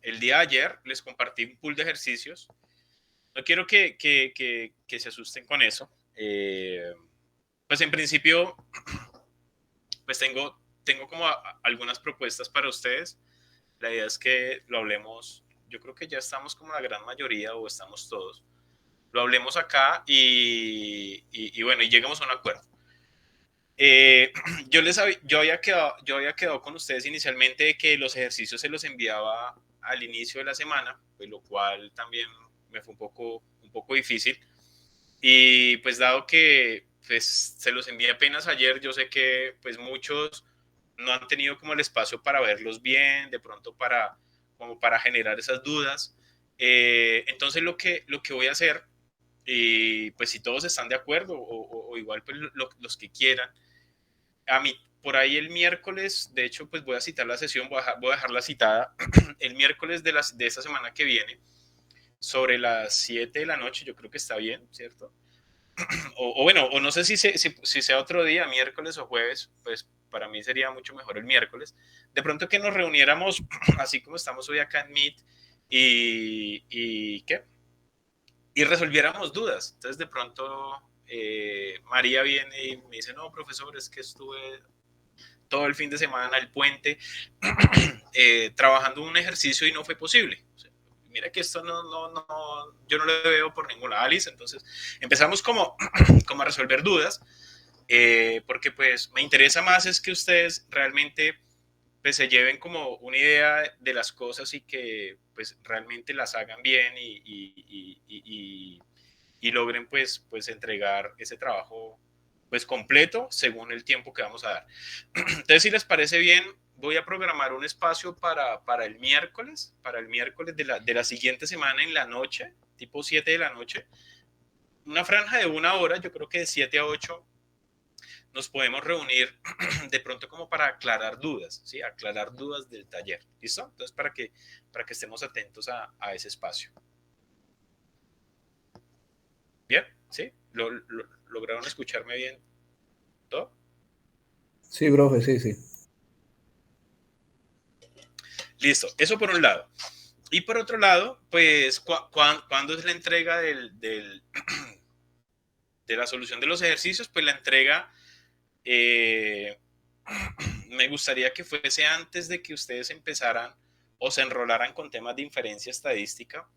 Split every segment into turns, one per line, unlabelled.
el día de ayer les compartí un pool de ejercicios. No quiero que se asusten con eso. Pues en principio, pues tengo como algunas propuestas para ustedes. La idea es que lo hablemos. Yo creo que ya estamos como la gran mayoría o estamos todos. Lo hablemos acá y bueno, y lleguemos a un acuerdo. Eh, yo había quedado con ustedes inicialmente de que los ejercicios se los enviaba al inicio de la semana, pues lo cual también me fue un poco difícil. Y pues dado que pues, se los envié apenas ayer, yo sé que pues muchos no han tenido como el espacio para verlos bien, de pronto como para generar esas dudas. Entonces lo que voy a hacer, y pues si todos están de acuerdo o igual pues los que quieran, a mí por ahí el miércoles, de hecho pues voy a citar la sesión, voy a dejarla citada el miércoles de esta semana que viene, sobre las 7 de la noche, yo creo que está bien, ¿cierto? O bueno, o no sé si sea otro día, miércoles o jueves, pues para mí sería mucho mejor el miércoles. De pronto que nos reuniéramos, así como estamos hoy acá en Meet, ¿qué? Y resolviéramos dudas. Entonces de pronto María viene y me dice, no, profesor, es que estuve todo el fin de semana, el puente, trabajando un ejercicio y no fue posible. O sea, mira que esto yo no lo veo por ningún lado, Alice. Entonces empezamos como a resolver dudas, porque pues me interesa más es que ustedes realmente pues se lleven como una idea de las cosas y que pues realmente las hagan bien y logren pues entregar ese trabajo pues completo según el tiempo que vamos a dar. Entonces, si les parece bien, voy a programar un espacio para el miércoles de la siguiente semana en la noche, tipo 7 de la noche, una franja de una hora, yo creo que de 7 a 8 nos podemos reunir de pronto como para aclarar dudas, ¿sí? Aclarar dudas del taller, ¿listo? Entonces, para que estemos atentos a ese espacio. ¿Bien? ¿Sí? ¿Lograron escucharme bien todo?
Sí, profe, sí, sí.
Listo, eso por un lado. Y por otro lado, pues, ¿cuándo es la entrega de la solución de los ejercicios? Pues la entrega, eh, me gustaría que fuese antes de que ustedes empezaran o se enrolaran con temas de inferencia estadística.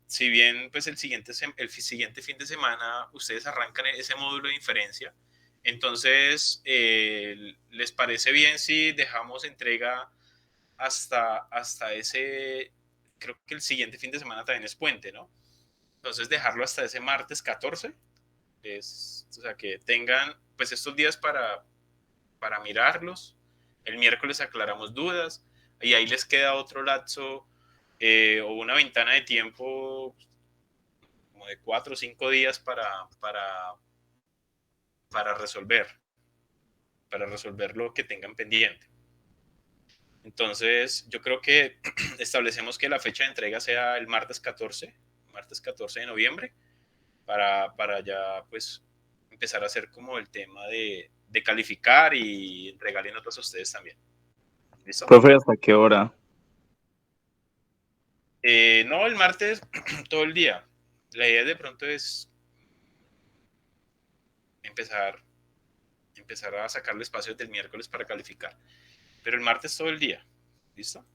Si bien pues el siguiente fin de semana ustedes arrancan ese módulo de inferencia, entonces les parece bien si dejamos entrega hasta ese, creo que el siguiente fin de semana también es puente, ¿no? Entonces dejarlo hasta ese martes 14, o sea, que tengan pues estos días para mirarlos. El miércoles aclaramos dudas y ahí les queda otro lapso, o una ventana de tiempo como de 4 o 5 días para resolver, para resolver lo que tengan pendiente. Entonces, yo creo que establecemos que la fecha de entrega sea el martes 14 de noviembre, para ya pues empezar a hacer como el tema de calificar y entregarle notas a ustedes también. ¿Listo?
Profe, ¿hasta qué hora?
No, el martes todo el día. La idea de pronto es empezar, empezar a sacarle espacios del miércoles para calificar. Pero el martes todo el día. ¿Listo?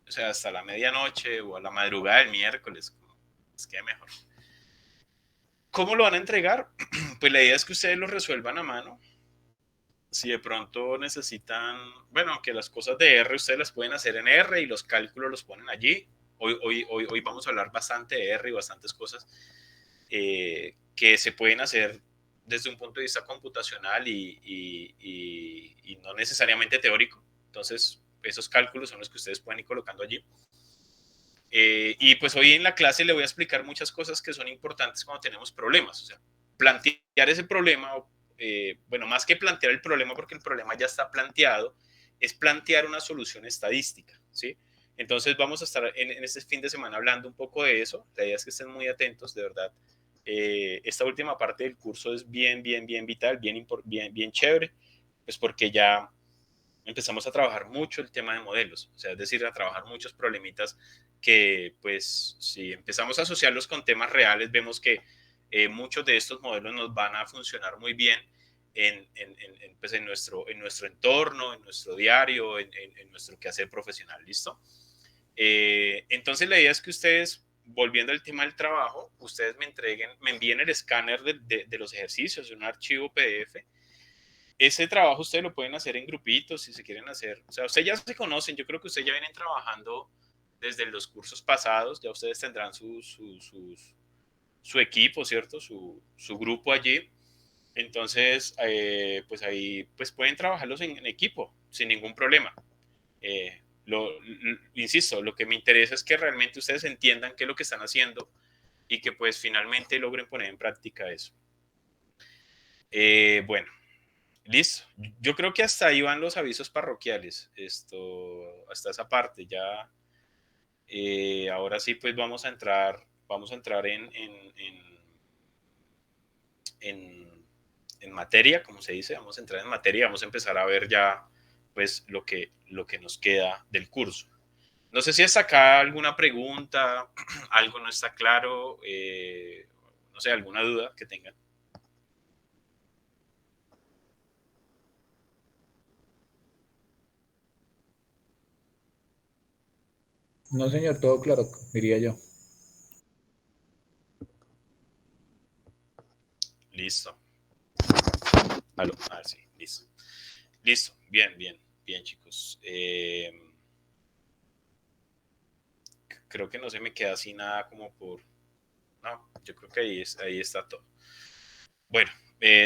O sea, hasta la medianoche o a la madrugada del miércoles. Es que mejor. ¿Cómo lo van a entregar? Pues la idea es que ustedes lo resuelvan a mano. Si de pronto necesitan, bueno, que las cosas de R ustedes las pueden hacer en R y los cálculos los ponen allí. Hoy vamos a hablar bastante de R y bastantes cosas que se pueden hacer desde un punto de vista computacional y no necesariamente teórico. Entonces, esos cálculos son los que ustedes pueden ir colocando allí. Y pues hoy en la clase le voy a explicar muchas cosas que son importantes cuando tenemos problemas. O sea, plantear ese problema, bueno, más que plantear el problema, porque el problema ya está planteado, es plantear una solución estadística, ¿sí? Entonces vamos a estar en este fin de semana hablando un poco de eso. La idea es que estén muy atentos, de verdad. Esta última parte del curso es bien vital, bien chévere, pues porque ya empezamos a trabajar mucho el tema de modelos, o sea, es decir, a trabajar muchos problemitas que, pues, si empezamos a asociarlos con temas reales, vemos que muchos de estos modelos nos van a funcionar muy bien pues en nuestro entorno, en nuestro diario, en nuestro quehacer profesional, ¿listo? Entonces la idea es que ustedes, volviendo al tema del trabajo, ustedes me envíen el escáner de los ejercicios en un archivo PDF. Ese trabajo ustedes lo pueden hacer en grupitos si se quieren hacer. O sea, ustedes ya se conocen, yo creo que ustedes ya vienen trabajando desde los cursos pasados, ya ustedes tendrán su equipo, ¿cierto? Su grupo allí. Entonces, pues ahí pues pueden trabajarlos en equipo sin ningún problema. Insisto, lo que me interesa es que realmente ustedes entiendan qué es lo que están haciendo y que pues finalmente logren poner en práctica eso. Bueno, listo. Yo creo que hasta ahí van los avisos parroquiales. Hasta esa parte ya. Ahora sí, pues vamos a entrar en materia, como se dice, vamos a entrar en materia, vamos a empezar a ver ya pues lo que nos queda del curso. No sé si hasta acá alguna pregunta, algo no está claro, no sé, alguna duda que tengan.
No, señor, todo claro, diría yo.
Listo. Aló. Ah, sí, listo. Listo, bien, bien, bien, chicos. Creo que no se me queda así nada como por... No, yo creo que ahí está todo. Bueno,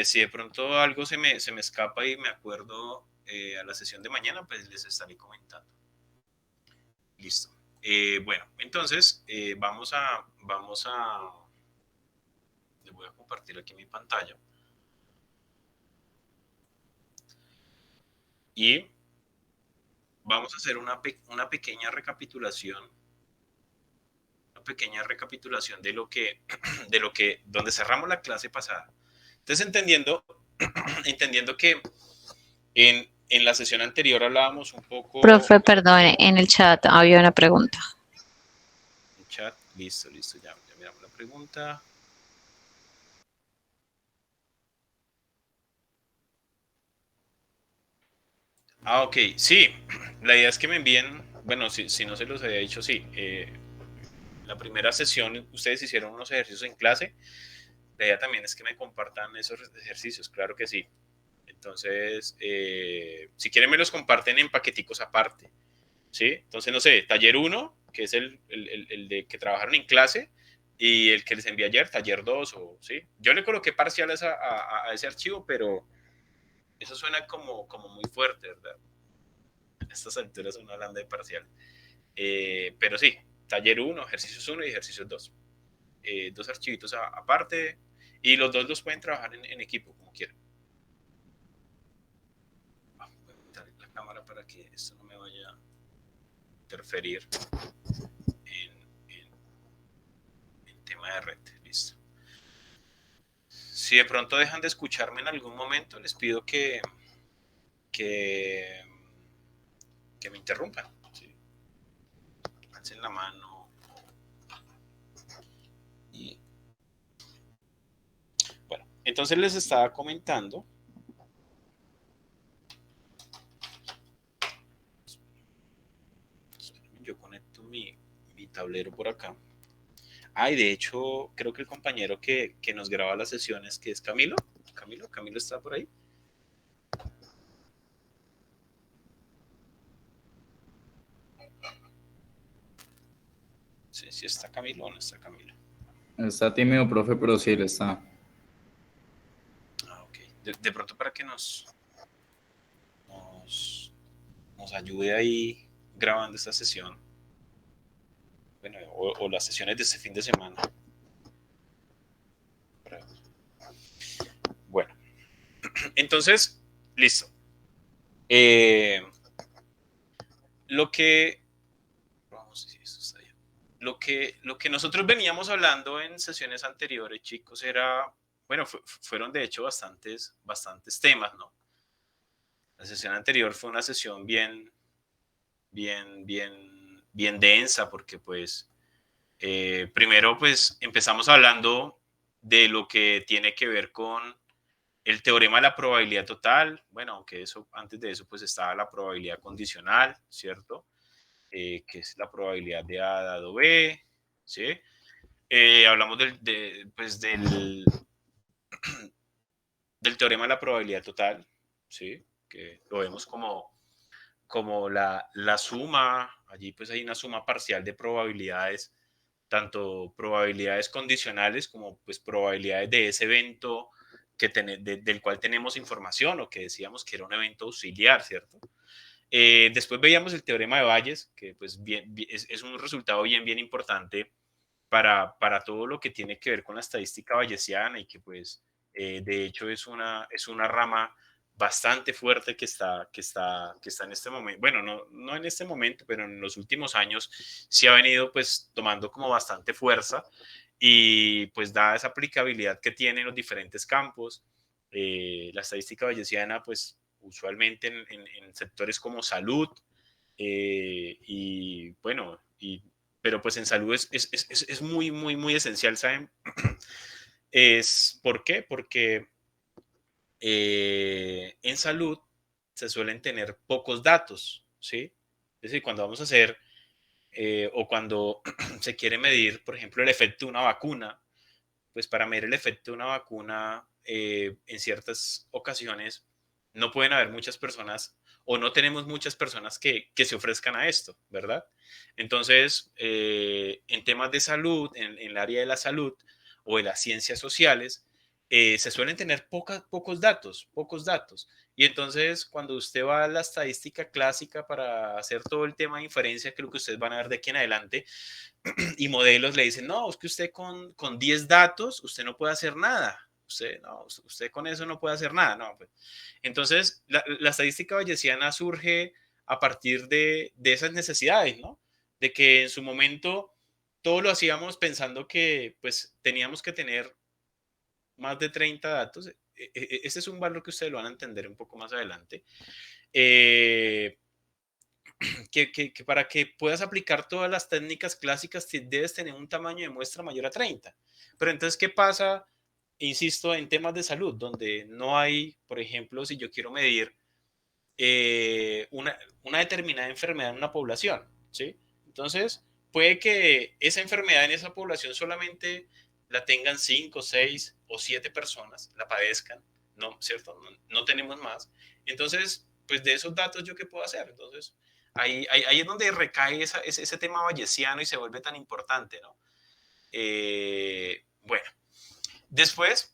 si de pronto algo se me escapa y me acuerdo a la sesión de mañana, pues les estaré comentando. Listo. Bueno, entonces les voy a compartir aquí mi pantalla y vamos a hacer una pequeña recapitulación donde cerramos la clase pasada. Entonces, entendiendo que en la sesión anterior hablábamos un poco.
Profe, perdone, en el chat había una pregunta.
En chat, listo, ya miramos la pregunta. Ah, ok, sí, la idea es que me envíen, bueno, si no se los había dicho, sí, la primera sesión ustedes hicieron unos ejercicios en clase, la idea también es que me compartan esos ejercicios, claro que sí. Entonces, si quieren me los comparten en paqueticos aparte, ¿sí? Entonces, no sé, taller uno que es el de que trabajaron en clase, y el que les envié ayer, taller 2 o, ¿sí? Yo le coloqué parciales a ese archivo, pero eso suena como muy fuerte, ¿verdad? A estas alturas uno hablando de parcial. Pero sí, taller uno, ejercicios uno y ejercicios 2. Dos archivitos aparte, y los dos los pueden trabajar en equipo, como quieran. Voy a quitar la cámara para que esto no me vaya a interferir en tema de red. Listo. Si de pronto dejan de escucharme en algún momento, les pido que, que me interrumpan. ¿Sí? Alcen la mano. Y bueno, entonces les estaba comentando. Yo conecto mi tablero por acá. Y de hecho, creo que el compañero que nos graba las sesiones, que es Camilo. Camilo está por ahí. Sí, sí está Camilo o no está Camilo.
Está tímido, profe, pero sí, él está.
Ok. De pronto para que nos ayude ahí grabando esta sesión. Bueno, o las sesiones de este fin de semana. Bueno, entonces, listo. Lo que... Vamos a decir, esto está bien. Lo que nosotros veníamos hablando en sesiones anteriores, chicos, era... Bueno, fueron de hecho bastantes temas, ¿no? La sesión anterior fue una sesión bien densa porque pues primero pues empezamos hablando de lo que tiene que ver con el teorema de la probabilidad total. Bueno, aunque eso, antes de eso pues estaba la probabilidad condicional, ¿cierto? Que es la probabilidad de A dado B, ¿sí? Hablamos pues del teorema de la probabilidad total, ¿sí? Que lo vemos como la suma, allí pues hay una suma parcial de probabilidades, tanto probabilidades condicionales como pues probabilidades de ese evento del cual tenemos información o que decíamos que era un evento auxiliar, ¿cierto? Después veíamos el teorema de Bayes, que pues es un resultado bien importante para todo lo que tiene que ver con la estadística bayesiana y que pues de hecho es una rama bastante fuerte que está en este momento, bueno, no en este momento, pero en los últimos años sí ha venido pues tomando como bastante fuerza y pues da esa aplicabilidad que tiene en los diferentes campos. La estadística bayesiana pues usualmente en sectores como salud y bueno, pero pues en salud es muy esencial, ¿saben? ¿Por qué? Porque en salud se suelen tener pocos datos, ¿sí? Es decir, cuando vamos a hacer o cuando se quiere medir, por ejemplo, el efecto de una vacuna, pues para medir el efecto de una vacuna en ciertas ocasiones no pueden haber muchas personas o no tenemos muchas personas que se ofrezcan a esto, ¿verdad? Entonces, en temas de salud, en el área de la salud o de las ciencias sociales, se suelen tener pocos datos. Y entonces, cuando usted va a la estadística clásica para hacer todo el tema de inferencia, que es lo que ustedes van a ver de aquí en adelante, y modelos le dicen, no, es que usted con 10 datos, usted no puede hacer nada. Usted con eso no puede hacer nada. No, pues. Entonces, la estadística bayesiana surge a partir de esas necesidades, ¿no? De que en su momento todo lo hacíamos pensando que pues teníamos que tener más de 30 datos. Ese es un valor que ustedes lo van a entender un poco más adelante. Que para que puedas aplicar todas las técnicas clásicas debes tener un tamaño de muestra mayor a 30. Pero entonces, ¿qué pasa? Insisto, en temas de salud, donde no hay, por ejemplo, si yo quiero medir una determinada enfermedad en una población, ¿sí? Entonces, puede que esa enfermedad en esa población solamente la tengan 5, 6 o 7 personas, la padezcan, ¿no? ¿Cierto? No tenemos más. Entonces, pues de esos datos, ¿yo qué puedo hacer? Entonces, ahí es donde recae ese tema bayesiano y se vuelve tan importante, ¿no? Bueno, después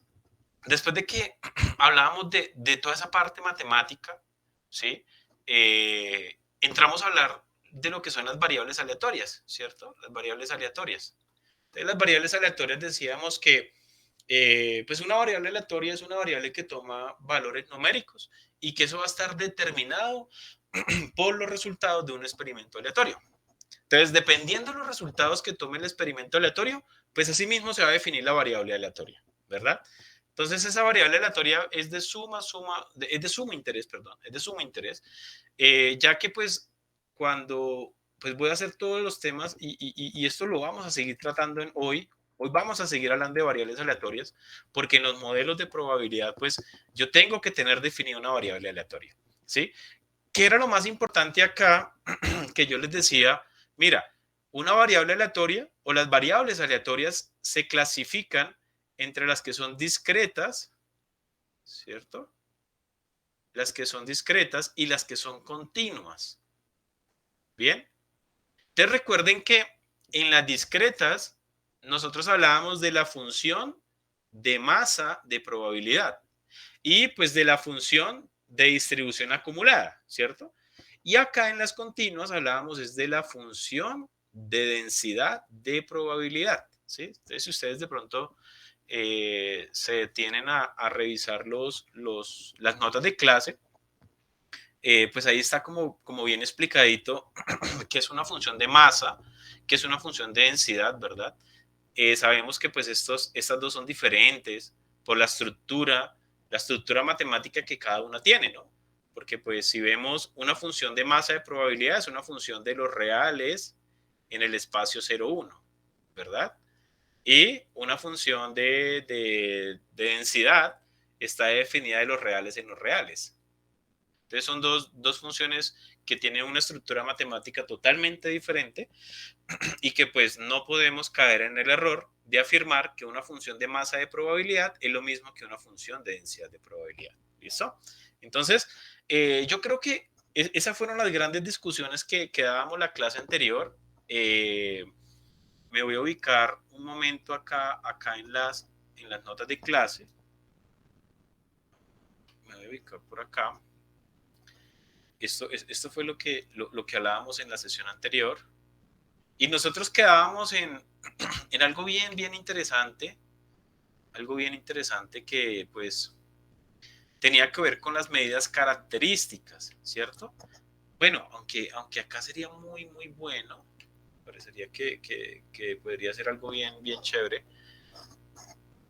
de que hablábamos de toda esa parte matemática, ¿sí? Entramos a hablar de lo que son las variables aleatorias, ¿cierto? Las variables aleatorias. Entonces, las variables aleatorias decíamos que pues una variable aleatoria es una variable que toma valores numéricos y que eso va a estar determinado por los resultados de un experimento aleatorio. Entonces, dependiendo de los resultados que tome el experimento aleatorio, pues así mismo se va a definir la variable aleatoria, ¿verdad? Entonces, esa variable aleatoria es de suma interés, ya que pues cuando pues voy a hacer todos los temas y esto lo vamos a seguir tratando hoy vamos a seguir hablando de variables aleatorias, porque en los modelos de probabilidad, pues yo tengo que tener definida una variable aleatoria, ¿sí? ¿Qué era lo más importante acá? Que yo les decía, mira, una variable aleatoria o las variables aleatorias se clasifican entre las que son discretas, ¿cierto? Las que son discretas y las que son continuas. Bien. Entonces recuerden que en las discretas nosotros hablábamos de la función de masa de probabilidad y pues de la función de distribución acumulada, ¿cierto? Y acá en las continuas hablábamos es de la función de densidad de probabilidad, ¿sí? Entonces, si ustedes de pronto se detienen a revisar las notas de clase, pues ahí está como bien explicadito que es una función de masa, que es una función de densidad, ¿verdad? Sabemos que pues estas dos son diferentes por la estructura matemática que cada una tiene, ¿no? porque pues si vemos una función de masa de probabilidad es una función de los reales en el espacio 0, 1, ¿verdad? Y una función de densidad está definida de los reales en los reales. Entonces son dos funciones que tienen una estructura matemática totalmente diferente y que pues no podemos caer en el error de afirmar que una función de masa de probabilidad es lo mismo que una función de densidad de probabilidad. ¿Listo? Entonces, yo creo que esas fueron las grandes discusiones que dábamos la clase anterior. Me voy a ubicar un momento acá en las notas de clase. Me voy a ubicar por acá. Esto fue lo que hablábamos en la sesión anterior. Y nosotros quedábamos en algo bien interesante. Algo bien interesante que pues tenía que ver con las medidas características, ¿cierto? Bueno, aunque acá sería muy bueno, parecería que podría ser algo bien chévere.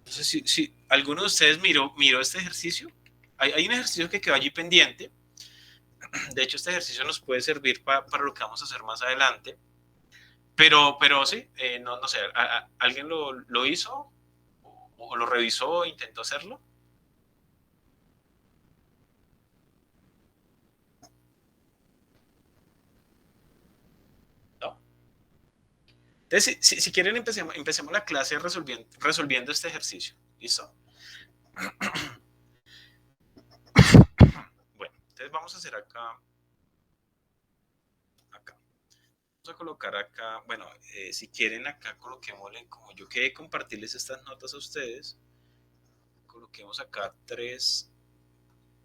No sé si alguno de ustedes miró este ejercicio. Hay un ejercicio que quedó allí pendiente. De hecho, este ejercicio nos puede servir para lo que vamos a hacer más adelante. Pero sí, no sé, ¿alguien lo hizo? ¿O lo revisó? ¿Intentó hacerlo? ¿No? Entonces, si quieren, empecemos la clase resolviendo este ejercicio. ¿Listo? Bueno, entonces vamos a hacer acá. Vamos a colocar acá, bueno, si quieren acá coloquémosle, como yo quedé compartirles estas notas a ustedes, coloquemos acá 3,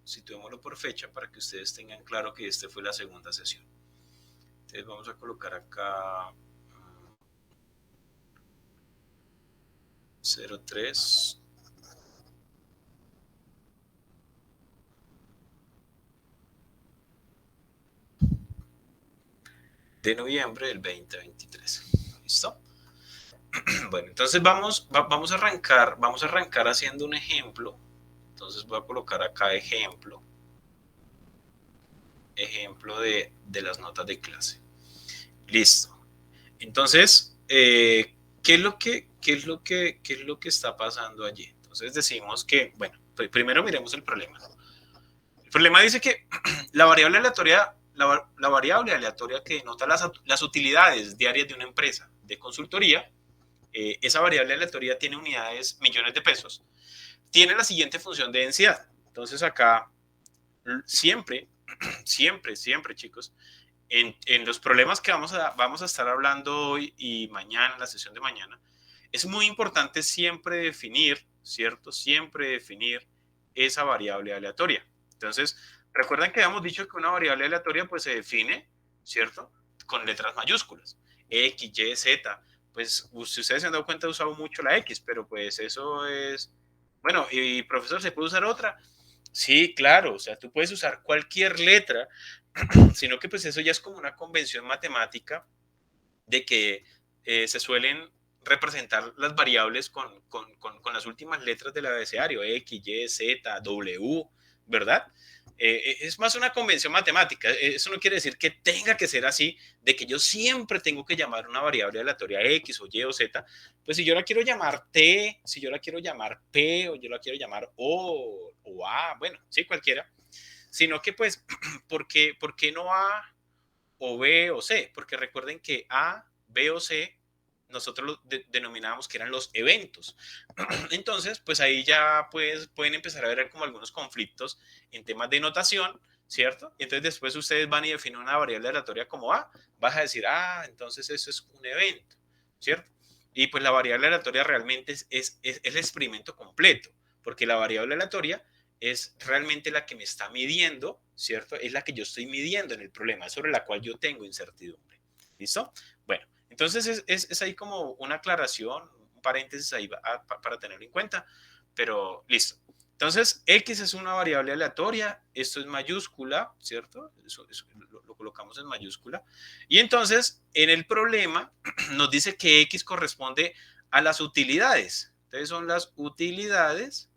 situémoslo por fecha para que ustedes tengan claro que esta fue la segunda sesión. Entonces vamos a colocar acá 03 de noviembre del 2023. ¿Listo? Bueno, entonces vamos a arrancar haciendo un ejemplo. Entonces voy a colocar acá ejemplo de las notas de clase. Listo. Entonces, ¿qué es lo que está pasando allí? Entonces decimos que, bueno, primero miremos el problema. El problema dice que la variable aleatoria, la variable aleatoria que denota las utilidades diarias de una empresa de consultoría, esa variable aleatoria tiene unidades millones de pesos, tiene la siguiente función de densidad. Entonces acá siempre, chicos, en los problemas que vamos a estar hablando hoy y mañana, en la sesión de mañana, es muy importante siempre definir, ¿cierto? Siempre definir esa variable aleatoria. Entonces, recuerden que habíamos dicho que una variable aleatoria pues se define, ¿cierto? Con letras mayúsculas. X, Y, Z. Pues si ustedes se han dado cuenta, he usado mucho la X, pero pues eso es... Bueno, y profesor, ¿se puede usar otra? Sí, claro, o sea, tú puedes usar cualquier letra, sino que pues eso ya es como una convención matemática de que se suelen representar las variables con las últimas letras del abecedario, X, Y, Z, W, ¿verdad? Es más una convención matemática. Eso no quiere decir que tenga que ser así, de que yo siempre tengo que llamar una variable aleatoria X o Y o Z. Pues si yo la quiero llamar T, si yo la quiero llamar P o yo la quiero llamar O o A, bueno, sí, cualquiera. Sino que pues, ¿por qué no A o B o C? Porque recuerden que A, B o C nosotros lo denominábamos que eran los eventos. Entonces, pues ahí ya pues, pueden empezar a ver como algunos conflictos en temas de notación, ¿cierto? Y entonces después ustedes van y definen una variable aleatoria como A, vas a decir, entonces eso es un evento, ¿cierto? Y pues la variable aleatoria realmente es el experimento completo, porque la variable aleatoria es realmente la que me está midiendo, ¿cierto? Es la que yo estoy midiendo en el problema, sobre la cual yo tengo incertidumbre. ¿Listo? Bueno, entonces es ahí como una aclaración, un paréntesis ahí para tenerlo en cuenta, pero listo. Entonces, X es una variable aleatoria, esto es mayúscula, ¿cierto? Eso lo colocamos en mayúscula. Y entonces, en el problema nos dice que X corresponde a las utilidades. Entonces, son las utilidades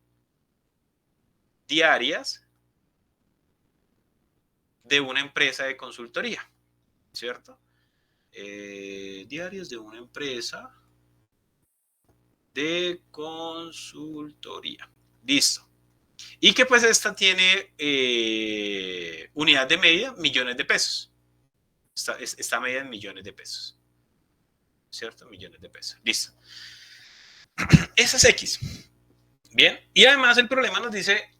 diarias de una empresa de consultoría, ¿cierto? Diarios de una empresa de consultoría. Listo. Y que pues esta tiene unidad de medida, millones de pesos. Está medida en millones de pesos. ¿Cierto? Millones de pesos. Listo. Esa es X. Bien. Y además el problema nos dice,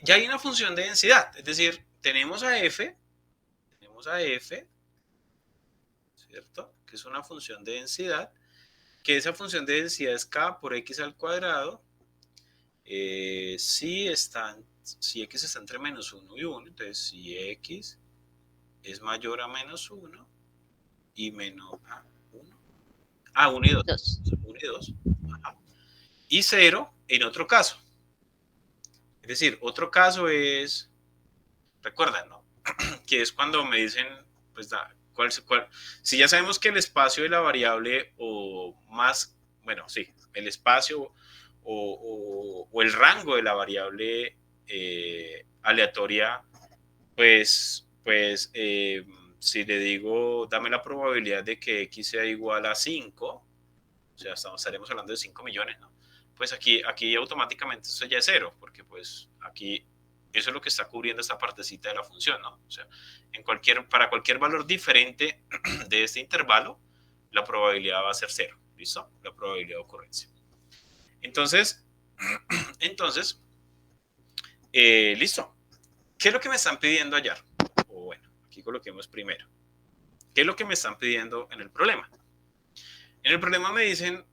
ya hay una función de densidad. Es decir, tenemos a F, ¿cierto? Que es una función de densidad, que esa función de densidad es K por X al cuadrado. Si X está entre menos 1 y 1, entonces si X es mayor a menos 1 y menor a 1. 1 y 2. 1 y 2. Ajá. Y 0 en otro caso. Es decir, otro caso es, recuerdan, ¿no? Que es cuando me dicen, pues, si ya sabemos que el espacio de la variable o más, bueno, sí, el espacio o el rango de la variable aleatoria, pues si le digo, dame la probabilidad de que X sea igual a 5, o sea, estaremos hablando de 5 millones, ¿no? Pues aquí automáticamente eso ya es 0, porque pues aquí eso es lo que está cubriendo esta partecita de la función, ¿no? O sea, para cualquier valor diferente de este intervalo, la probabilidad va a ser 0, ¿listo? La probabilidad de ocurrencia. Entonces, listo. ¿Qué es lo que me están pidiendo hallar? O bueno, aquí coloquemos primero. ¿Qué es lo que me están pidiendo en el problema? En el problema me dicen,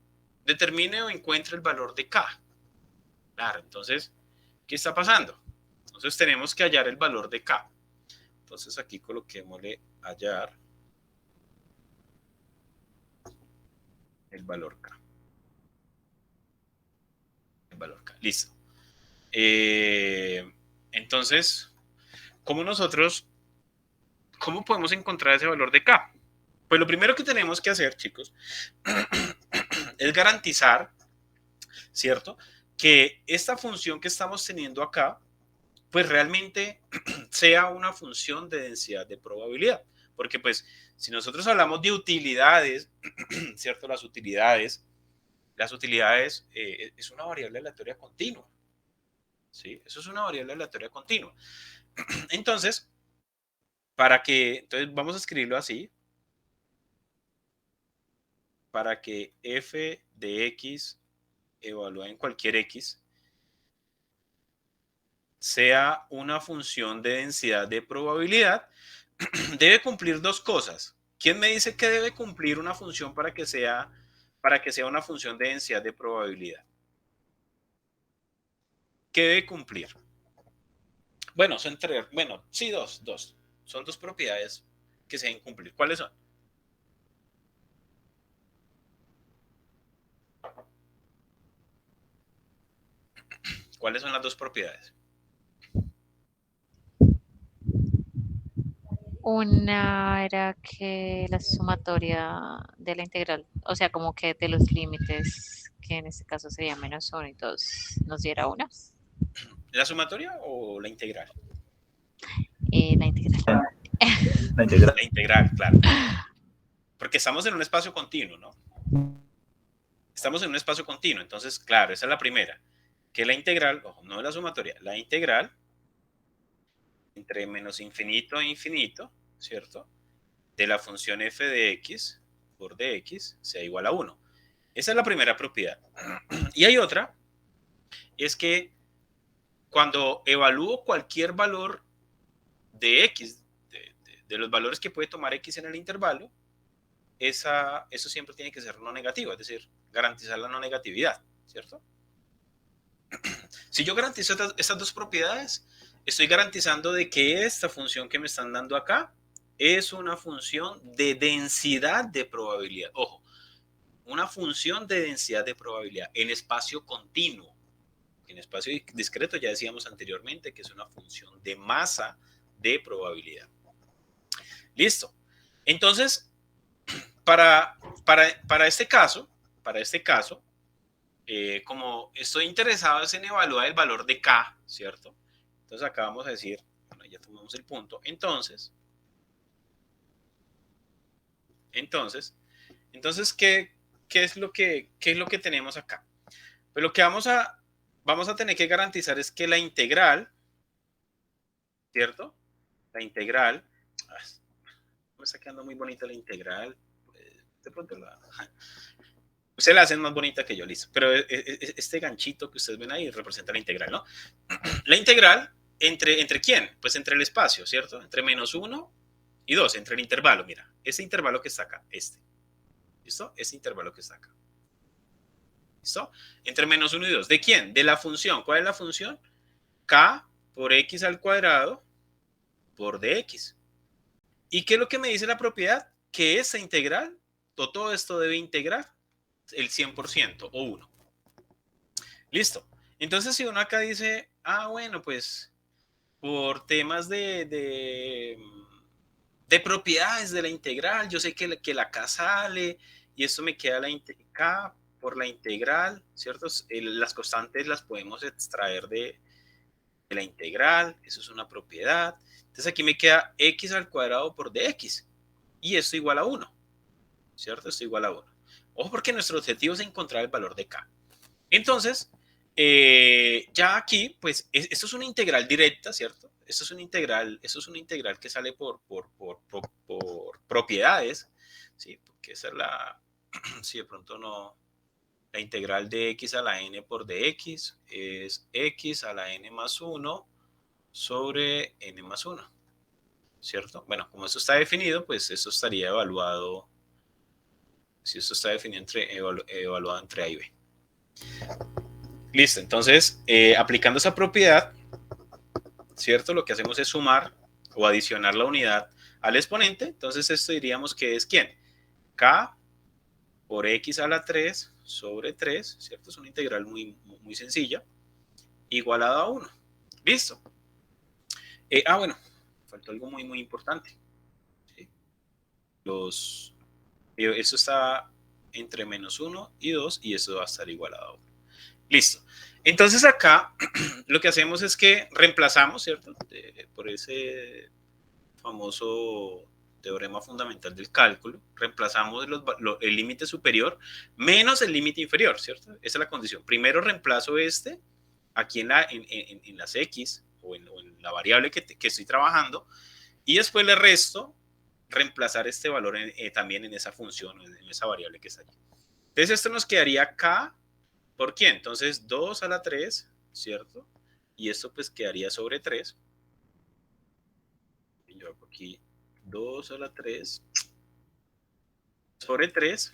determine o encuentre el valor de K. Claro, entonces, ¿qué está pasando? Entonces tenemos que hallar el valor de K. Entonces aquí coloquémosle hallar el valor K. El valor K. Listo. Entonces, ¿cómo podemos encontrar ese valor de K? Pues lo primero que tenemos que hacer, chicos, es garantizar, ¿cierto? Que esta función que estamos teniendo acá, pues realmente sea una función de densidad de probabilidad. Porque pues si nosotros hablamos de utilidades, ¿cierto? Las utilidades es una variable aleatoria continua. ¿Sí? Eso es una variable aleatoria continua. Entonces, entonces vamos a escribirlo así. Para que f de x evaluada en cualquier x sea una función de densidad de probabilidad, debe cumplir dos cosas. ¿Quién me dice que debe cumplir una función para que sea una función de densidad de probabilidad? ¿Qué debe cumplir? Bueno, sí, dos. Son dos propiedades que se deben cumplir. ¿Cuáles son? ¿Cuáles son las dos propiedades?
Una era que la sumatoria de la integral, o sea, como que de los límites, que en este caso sería menos 1 y 2, nos diera una.
¿La sumatoria o la integral?
La integral.
La integral.
La integral, claro. Porque estamos en un espacio continuo, ¿no? Estamos en un espacio continuo, entonces, claro, esa es la primera. Que la integral, ojo, no la sumatoria, la integral entre menos infinito e infinito, ¿cierto? De la función f de x por dx sea igual a 1. Esa es la primera propiedad. Y hay otra, es que cuando evalúo cualquier valor de x, de los valores que puede tomar x en el intervalo, eso siempre tiene que ser no negativo, es decir, garantizar la no negatividad, ¿cierto? Si yo garantizo estas dos propiedades, estoy garantizando de que esta función que me están dando acá es una función de densidad de probabilidad. Ojo, una función de densidad de probabilidad en espacio continuo. En espacio discreto ya decíamos anteriormente que es una función de masa de probabilidad. Listo. Entonces, para este caso, como estoy interesado en evaluar el valor de K, ¿cierto? Entonces acá vamos a decir, bueno, Bueno, ya tomamos el punto. Entonces, ¿qué es lo que tenemos acá? Pues lo que vamos a tener que garantizar es que la integral, ¿cierto? La integral, me está quedando muy bonita la integral. De pronto usted la hacen más bonita que yo, listo. Pero este ganchito que ustedes ven ahí representa la integral, ¿no? La integral, ¿entre quién? Pues entre el espacio, ¿cierto? Entre -1 y 2, entre el intervalo, mira. Ese intervalo que está acá, ¿listo? Ese intervalo que está acá. ¿Listo? Entre -1 y 2. ¿De quién? De la función. ¿Cuál es la función? K por x al cuadrado por dx. ¿Y qué es lo que me dice la propiedad? Que esa integral, todo esto debe integrar el 100% o 1. Listo. Entonces, si uno acá dice, bueno, pues por temas de propiedades de la integral, yo sé que la K sale y esto me queda la K por la integral, ¿cierto? Las constantes las podemos extraer de la integral, eso es una propiedad. Entonces aquí me queda x al cuadrado por dx y esto igual a 1, ¿cierto? Esto igual a 1. Ojo porque nuestro objetivo es encontrar el valor de K. Entonces, ya aquí, pues, esto es una integral directa, ¿cierto? Esto es una integral que sale por propiedades, ¿sí? Porque esa es si de pronto no, la integral de x a la n por dx es x a la n más 1 sobre n más 1, ¿cierto? Bueno, como esto está definido, pues esto estaría evaluado, si esto está definido evaluado entre A y B. Listo, entonces, aplicando esa propiedad, ¿cierto? Lo que hacemos es sumar o adicionar la unidad al exponente. Entonces, esto diríamos que es ¿quién? K por x a la 3 sobre 3, ¿cierto? Es una integral muy sencilla, igualada a 1. Listo. Bueno, faltó algo muy importante. ¿Sí? Esto está entre -1 y 2 y esto va a estar igualado a 1. Listo. Entonces acá lo que hacemos es que reemplazamos, ¿cierto? Por ese famoso teorema fundamental del cálculo, reemplazamos el límite superior menos el límite inferior, ¿cierto? Esa es la condición. Primero reemplazo aquí en las x o en la variable que estoy trabajando y después le resto reemplazar este valor también en esa función, en esa variable que está allí. Entonces esto nos quedaría k por ¿quién? Entonces 2 a la 3, ¿cierto? Y esto pues quedaría sobre 3. Yo hago aquí 2 a la 3 sobre 3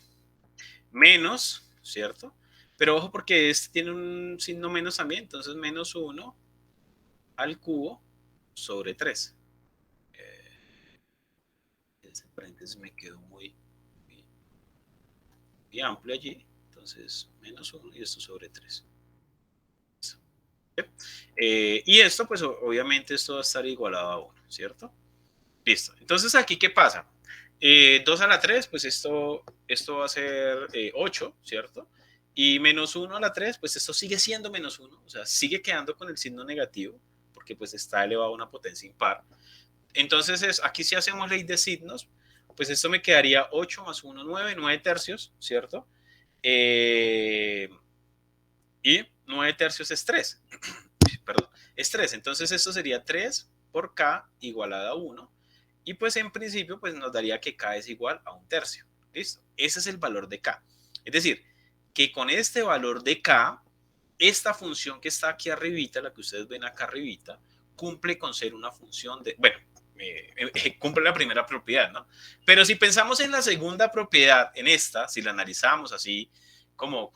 menos, ¿cierto? Pero ojo porque este tiene un signo menos también, entonces menos 1 al cubo sobre 3. Ese paréntesis me quedó muy amplio allí, entonces menos 1 y esto sobre 3. Y esto, pues obviamente esto va a estar igualado a 1, ¿cierto? Listo. Entonces aquí, ¿qué pasa? 2 a la 3, pues esto va a ser 8, ¿cierto? Y menos 1 a la 3, pues esto sigue siendo menos 1, o sea, sigue quedando con el signo negativo, porque pues está elevado a una potencia impar. Entonces, aquí si hacemos ley de signos, pues esto me quedaría 8 más 1, 9 tercios, ¿cierto? Y 9 tercios es 3. Perdón, es 3. Entonces esto sería 3 por K igualada a 1. Y pues en principio pues nos daría que K es igual a 1/3. ¿Listo? Ese es el valor de K. Es decir, que con este valor de K, esta función que está aquí arribita, la que ustedes ven acá arribita, cumple con ser una función de... Bueno, cumple la primera propiedad, ¿no? Pero si pensamos en la segunda propiedad, en esta, si la analizamos así como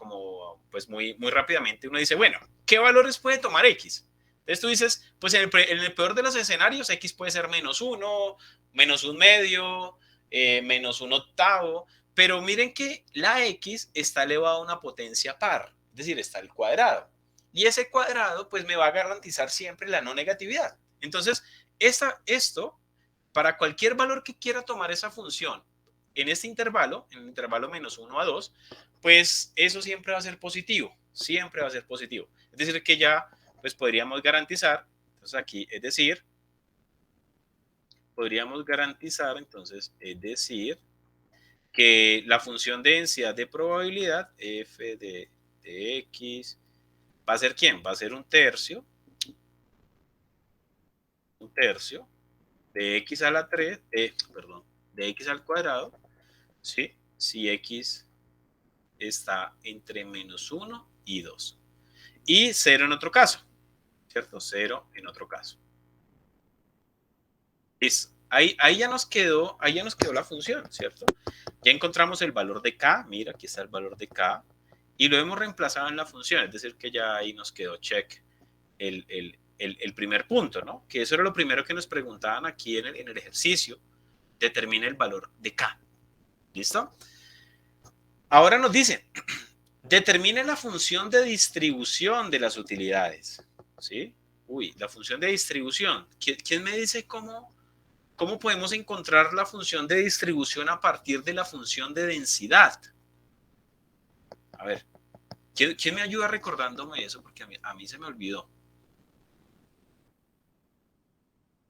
pues muy rápidamente, uno dice, bueno, ¿qué valores puede tomar X? Entonces tú dices, pues en el peor de los escenarios, X puede ser menos 1, menos 1/2, menos 1/8, pero miren que la X está elevada a una potencia par, es decir, está al cuadrado. Y ese cuadrado, pues me va a garantizar siempre la no negatividad. Entonces, esto, para cualquier valor que quiera tomar esa función en este intervalo, en el intervalo menos 1 a 2, pues eso siempre va a ser positivo, siempre va a ser positivo. Es decir, que ya pues podríamos garantizar, entonces aquí, es decir, podríamos garantizar, entonces, es decir, que la función de densidad de probabilidad, f de x, ¿va a ser quién? Va a ser un tercio de x a la 3, perdón, de x al cuadrado, ¿sí? Si x está entre menos 1 y 2. Y 0 en otro caso, ¿cierto? 0 en otro caso. Listo. Ahí ya nos quedó la función, ¿cierto? Ya encontramos el valor de k, mira, aquí está el valor de k, y lo hemos reemplazado en la función, es decir, que ya ahí nos quedó check el primer punto, ¿no? Que eso era lo primero que nos preguntaban aquí en el ejercicio, determina el valor de k, ¿listo? Ahora nos dicen, determine la función de distribución de las utilidades, ¿sí? Uy, la función de distribución, ¿quién me dice cómo podemos encontrar la función de distribución a partir de la función de densidad? A ver, ¿quién me ayuda recordándome eso? Porque a mí se me olvidó.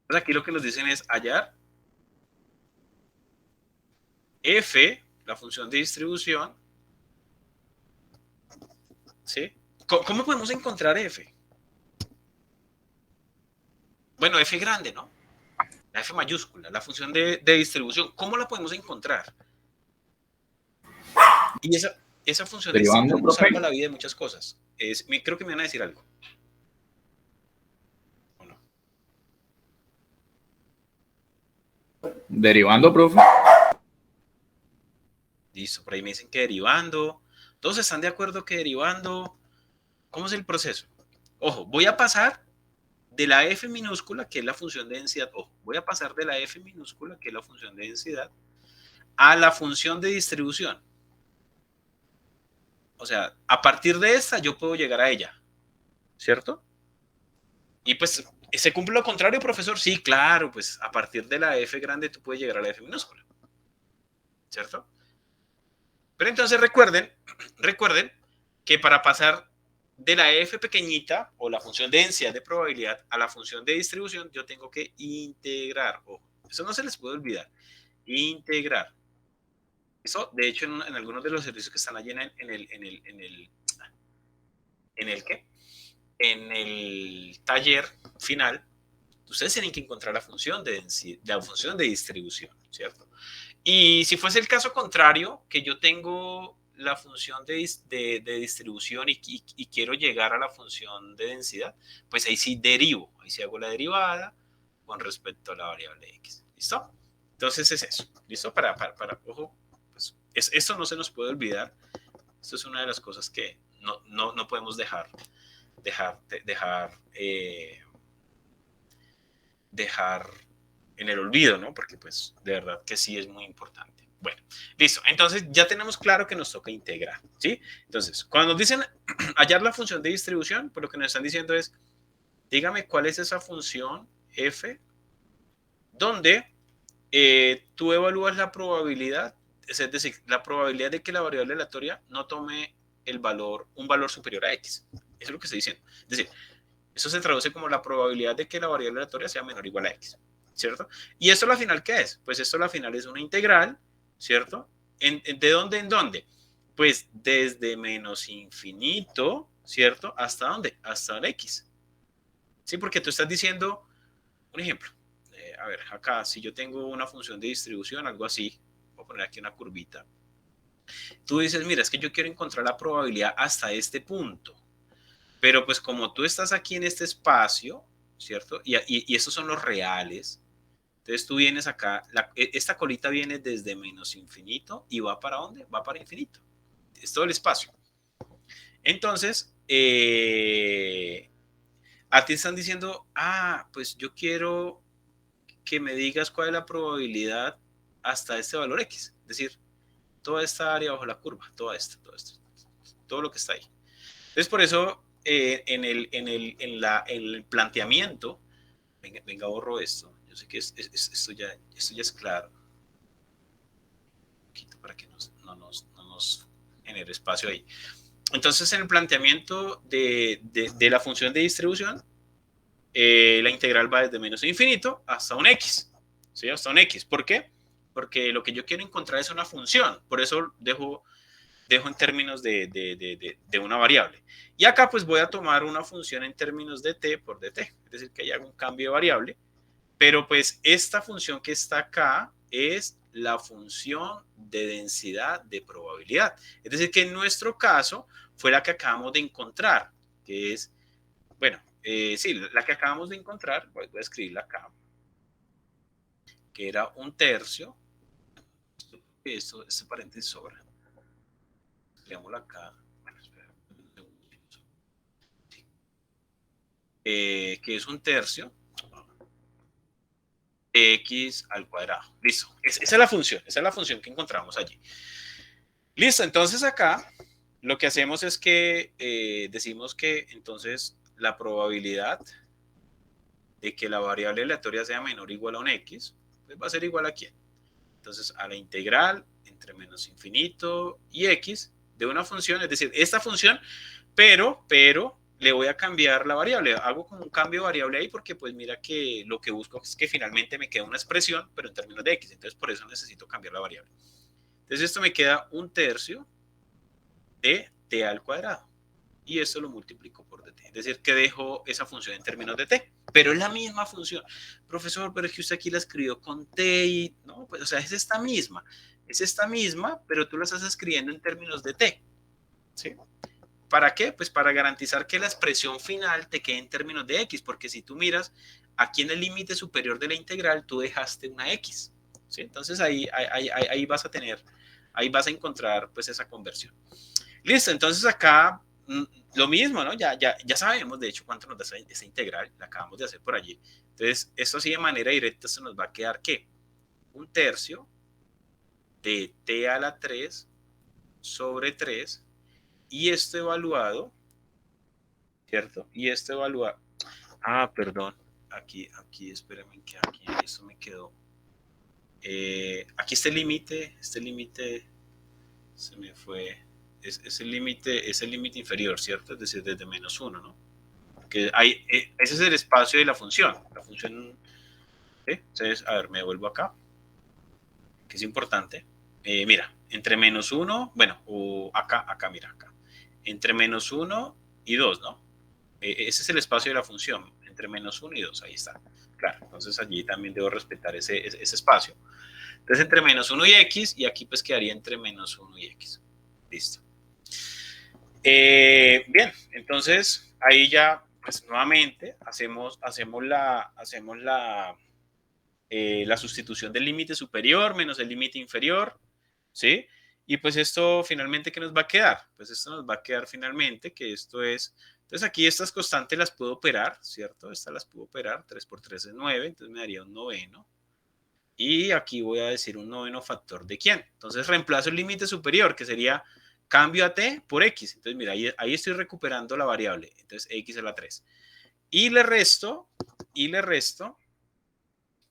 Pues aquí lo que nos dicen es hallar f, la función de distribución, ¿sí? ¿Cómo podemos encontrar f? Bueno, f grande, ¿no? La f mayúscula, la función de distribución. ¿Cómo la podemos encontrar? Y esa función de
Derivando,
distribución nos
profe.
salva la vida de muchas cosas. Creo que me van a decir algo. ¿O no?
Derivando, profe.
Listo, por ahí me dicen que derivando. ¿Todos están de acuerdo que derivando? ¿Cómo es el proceso? Ojo, voy a pasar de la f minúscula, que es la función de densidad. Ojo, voy a pasar de la f minúscula, que es la función de densidad, a la función de distribución. O sea, a partir de esta yo puedo llegar a ella, ¿cierto? Y pues, ¿se cumple lo contrario, profesor? Sí, claro, pues a partir de la f grande tú puedes llegar a la f minúscula, ¿cierto? Pero entonces recuerden que para pasar de la f pequeñita o la función de densidad de probabilidad a la función de distribución, yo tengo que integrar. Ojo, eso no se les puede olvidar. Integrar. Eso, de hecho, en algunos de los ejercicios que están allí en el taller final, ustedes tienen que encontrar la función de distribución, ¿cierto? Y si fuese el caso contrario, que yo tengo la función de distribución y quiero llegar a la función de densidad, pues ahí sí derivo, ahí sí hago la derivada con respecto a la variable x. ¿Listo? Entonces es eso. ¿Listo? Ojo, pues esto no se nos puede olvidar. Esto es una de las cosas que no podemos dejar en el olvido, ¿no? Porque pues de verdad que sí es muy importante. Bueno, listo. Entonces ya tenemos claro que nos toca integrar, ¿sí? Entonces, cuando nos dicen hallar la función de distribución, pues lo que nos están diciendo es, dígame cuál es esa función f donde tú evalúas la probabilidad, es decir, la probabilidad de que la variable aleatoria no tome un valor superior a x. Eso es lo que estoy diciendo. Es decir, eso se traduce como la probabilidad de que la variable aleatoria sea menor o igual a x, ¿cierto? ¿Y esto a la final qué es? Pues esto a la final es una integral, ¿cierto? ¿De dónde en dónde? Pues desde menos infinito, ¿cierto? ¿Hasta dónde? Hasta el x. Sí, porque tú estás diciendo, un ejemplo, a ver, acá, si yo tengo una función de distribución, algo así, voy a poner aquí una curvita. Tú dices, mira, es que yo quiero encontrar la probabilidad hasta este punto. Pero pues como tú estás aquí en este espacio, ¿cierto? Y estos son los reales. Entonces tú vienes acá, esta colita viene desde menos infinito y va para ¿dónde? Va para infinito. Es todo el espacio. Entonces, a ti están diciendo, pues yo quiero que me digas cuál es la probabilidad hasta este valor X. Es decir, toda esta área bajo la curva, todo lo que está ahí. Entonces, por eso, en el planteamiento, venga, borro esto. Yo sé que esto ya es claro. Un poquito para que no nos genere espacio ahí. Entonces, en el planteamiento de la función de distribución, la integral va desde menos infinito hasta un x, ¿sí? Hasta un X. ¿Por qué? Porque lo que yo quiero encontrar es una función. Por eso dejo en términos de una variable. Y acá pues voy a tomar una función en términos de t por dt. Es decir, que ahí hago un cambio de variable. Pero pues esta función que está acá es la función de densidad de probabilidad. Es decir, que en nuestro caso fue la que acabamos de encontrar, que es, bueno, sí, la que acabamos de encontrar, voy a escribirla acá, que era 1/3. Este paréntesis sobra. Leámosla acá. Bueno, espera, sí. Que es 1/3 de x al cuadrado. Listo. Esa es la función que encontramos allí. Listo, entonces acá lo que hacemos es que decimos que entonces la probabilidad de que la variable aleatoria sea menor o igual a un x, pues va a ser igual a quién. Entonces a la integral entre menos infinito y x de una función, es decir, esta función, pero le voy a cambiar la variable. Hago como un cambio de variable ahí porque pues mira que lo que busco es que finalmente me quede una expresión, pero en términos de x. Entonces por eso necesito cambiar la variable. Entonces esto me queda 1/3 de t al cuadrado. Y esto lo multiplico por dt. Es decir, que dejo esa función en términos de t. Pero es la misma función. Profesor, pero es que usted aquí la escribió con t y... No, pues o sea, es esta misma. Es esta misma, pero tú la estás escribiendo en términos de t. ¿Sí? ¿Para qué? Pues para garantizar que la expresión final te quede en términos de x, porque si tú miras, aquí en el límite superior de la integral, tú dejaste una x, ¿sí? Entonces ahí vas a tener, ahí vas a encontrar pues esa conversión. Listo, entonces acá lo mismo, ¿no? Ya sabemos, de hecho, cuánto nos da esa integral, la acabamos de hacer por allí. Entonces, esto así de manera directa se nos va a quedar, ¿qué? 1/3 de t a la 3 sobre 3 y esto evaluado, ¿cierto? Y esto evaluado, perdón, aquí, espérenme que aquí esto me quedó. Aquí este límite se me fue, es el límite inferior, ¿cierto? Es decir, desde -1, ¿no? Que ese es el espacio de la función. La función, entonces, a ver, me devuelvo acá, que es importante. Mira, entre -1, bueno, o acá, mira, acá. Entre -1 y 2, ¿no? Ese es el espacio de la función, entre -1 y 2, ahí está. Claro, entonces allí también debo respetar ese espacio. Entonces entre -1 y x, y aquí pues quedaría entre -1 y x. Listo. Bien, entonces ahí ya pues nuevamente hacemos la sustitución del límite superior menos el límite inferior, ¿sí? Y pues esto finalmente, ¿qué nos va a quedar? Pues esto nos va a quedar finalmente que esto es, entonces aquí estas constantes las puedo operar, ¿cierto? Estas las puedo operar, 3 por 3 es 9, entonces me daría un noveno. Y aquí voy a decir un noveno factor de quién. Entonces reemplazo el límite superior, que sería cambio a t por x. Entonces mira, ahí estoy recuperando la variable. Entonces x a la 3. Y le resto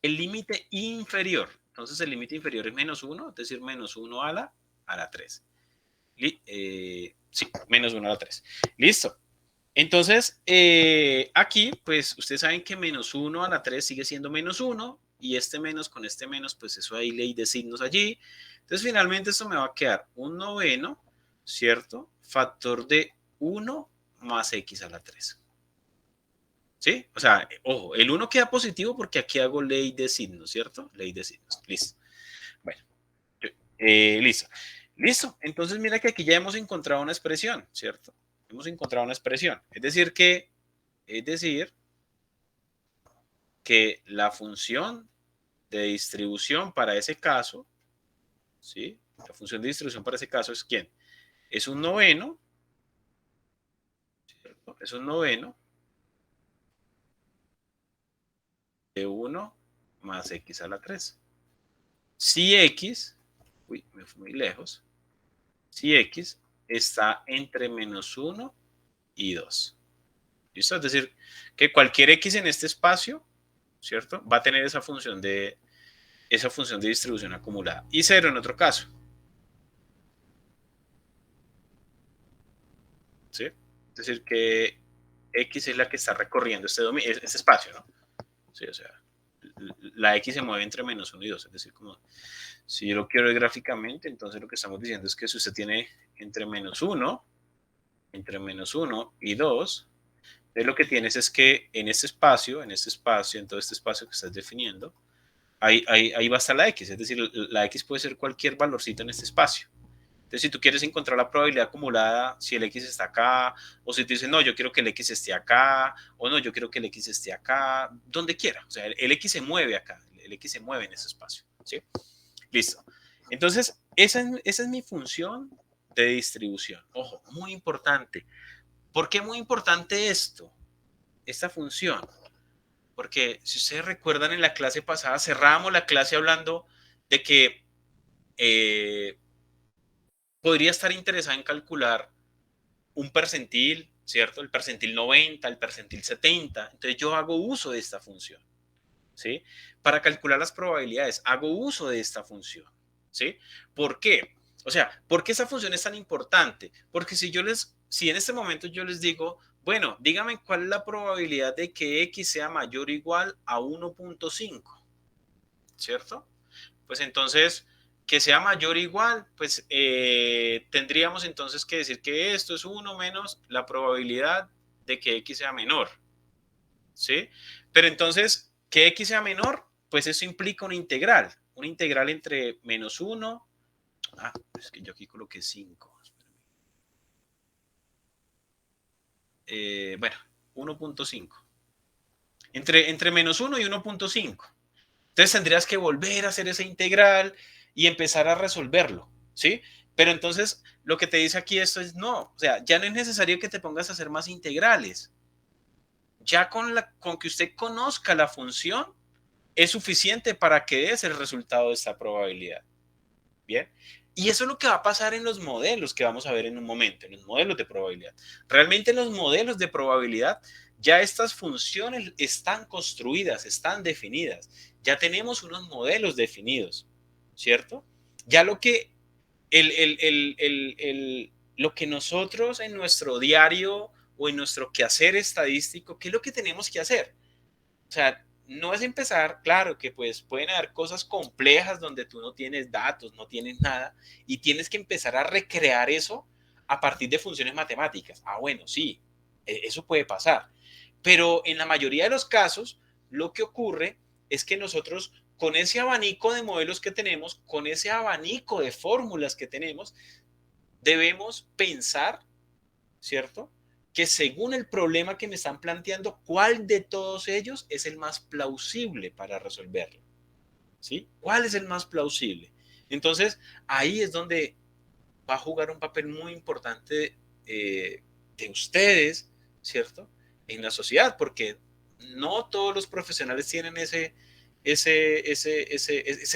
el límite inferior. Entonces el límite inferior es -1, es decir, -1 a la 3. Sí, -1 a la 3. Listo. Entonces, aquí, pues, ustedes saben que -1 a la 3 sigue siendo -1, y este menos con este menos, pues eso hay ley de signos allí. Entonces, finalmente esto me va a quedar un noveno, ¿cierto? Factor de 1 más x a la 3. ¿Sí? O sea, ojo, el 1 queda positivo porque aquí hago ley de signos, ¿cierto? Ley de signos. Listo. Bueno, listo. Listo. Entonces, mira que aquí ya hemos encontrado una expresión, ¿cierto? Hemos encontrado una expresión. Es decir, que la función de distribución para ese caso, ¿sí? La función de distribución para ese caso es ¿quién? Es un noveno, ¿cierto? Es un noveno de 1 más x a la 3. Si x, uy, me fui muy lejos, si x está entre -1 y 2. ¿Listo? Es decir, que cualquier x en este espacio, ¿cierto? Va a tener esa función de distribución acumulada. Y 0 en otro caso. ¿Sí? Es decir, que x es la que está recorriendo este espacio, ¿no? Sí, o sea, la X se mueve entre -1 y 2. Es decir, como si yo lo quiero ver gráficamente, entonces lo que estamos diciendo es que si usted tiene entre -1 y 2, entonces lo que tienes es que en este espacio, en todo este espacio que estás definiendo, ahí va a estar la X. Es decir, la X puede ser cualquier valorcito en este espacio. Entonces, si tú quieres encontrar la probabilidad acumulada, si el X está acá, o si tú dices, no, yo quiero que el X esté acá, o no, yo quiero que el X esté acá, donde quiera. O sea, el X se mueve acá, el X se mueve en ese espacio. ¿Sí? Listo. Entonces, esa es mi función de distribución. Ojo, muy importante. ¿Por qué muy importante esto? Esta función. Porque si ustedes recuerdan en la clase pasada, cerramos la clase hablando de que podría estar interesado en calcular un percentil, ¿cierto? El percentil 90, el percentil 70. Entonces yo hago uso de esta función, ¿sí? Para calcular las probabilidades, hago uso de esta función, ¿sí? ¿Por qué? O sea, ¿por qué esa función es tan importante? Porque si en este momento yo les digo, bueno, dígame cuál es la probabilidad de que X sea mayor o igual a 1.5, ¿cierto? Pues entonces, que sea mayor o igual, pues tendríamos entonces que decir que esto es 1 menos la probabilidad de que X sea menor, ¿sí? Pero entonces, que X sea menor, pues eso implica una integral entre -1, es que yo aquí coloqué 5, bueno, 1.5, entre -1 y 1.5. Entonces tendrías que volver a hacer esa integral y empezar a resolverlo, ¿sí? Pero entonces lo que te dice aquí esto es no, o sea, ya no es necesario que te pongas a hacer más integrales. Ya con que usted conozca la función es suficiente para que des el resultado de esta probabilidad. Bien. Y eso es lo que va a pasar en los modelos que vamos a ver en un momento, en los modelos de probabilidad. Realmente en los modelos de probabilidad ya estas funciones están construidas, están definidas. Ya tenemos unos modelos definidos, ¿cierto? Ya lo que nosotros en nuestro diario o en nuestro quehacer estadístico, ¿qué es lo que tenemos que hacer? O sea, no es empezar, claro que pues pueden haber cosas complejas donde tú no tienes datos, no tienes nada, y tienes que empezar a recrear eso a partir de funciones matemáticas. Bueno, sí, eso puede pasar. Pero en la mayoría de los casos, lo que ocurre es que nosotros, con ese abanico de modelos que tenemos, con ese abanico de fórmulas que tenemos, debemos pensar, ¿cierto? Que según el problema que me están planteando, ¿cuál de todos ellos es el más plausible para resolverlo? ¿Sí? ¿Cuál es el más plausible? Entonces, ahí es donde va a jugar un papel muy importante de ustedes, ¿cierto? En la sociedad, porque no todos los profesionales tienen ese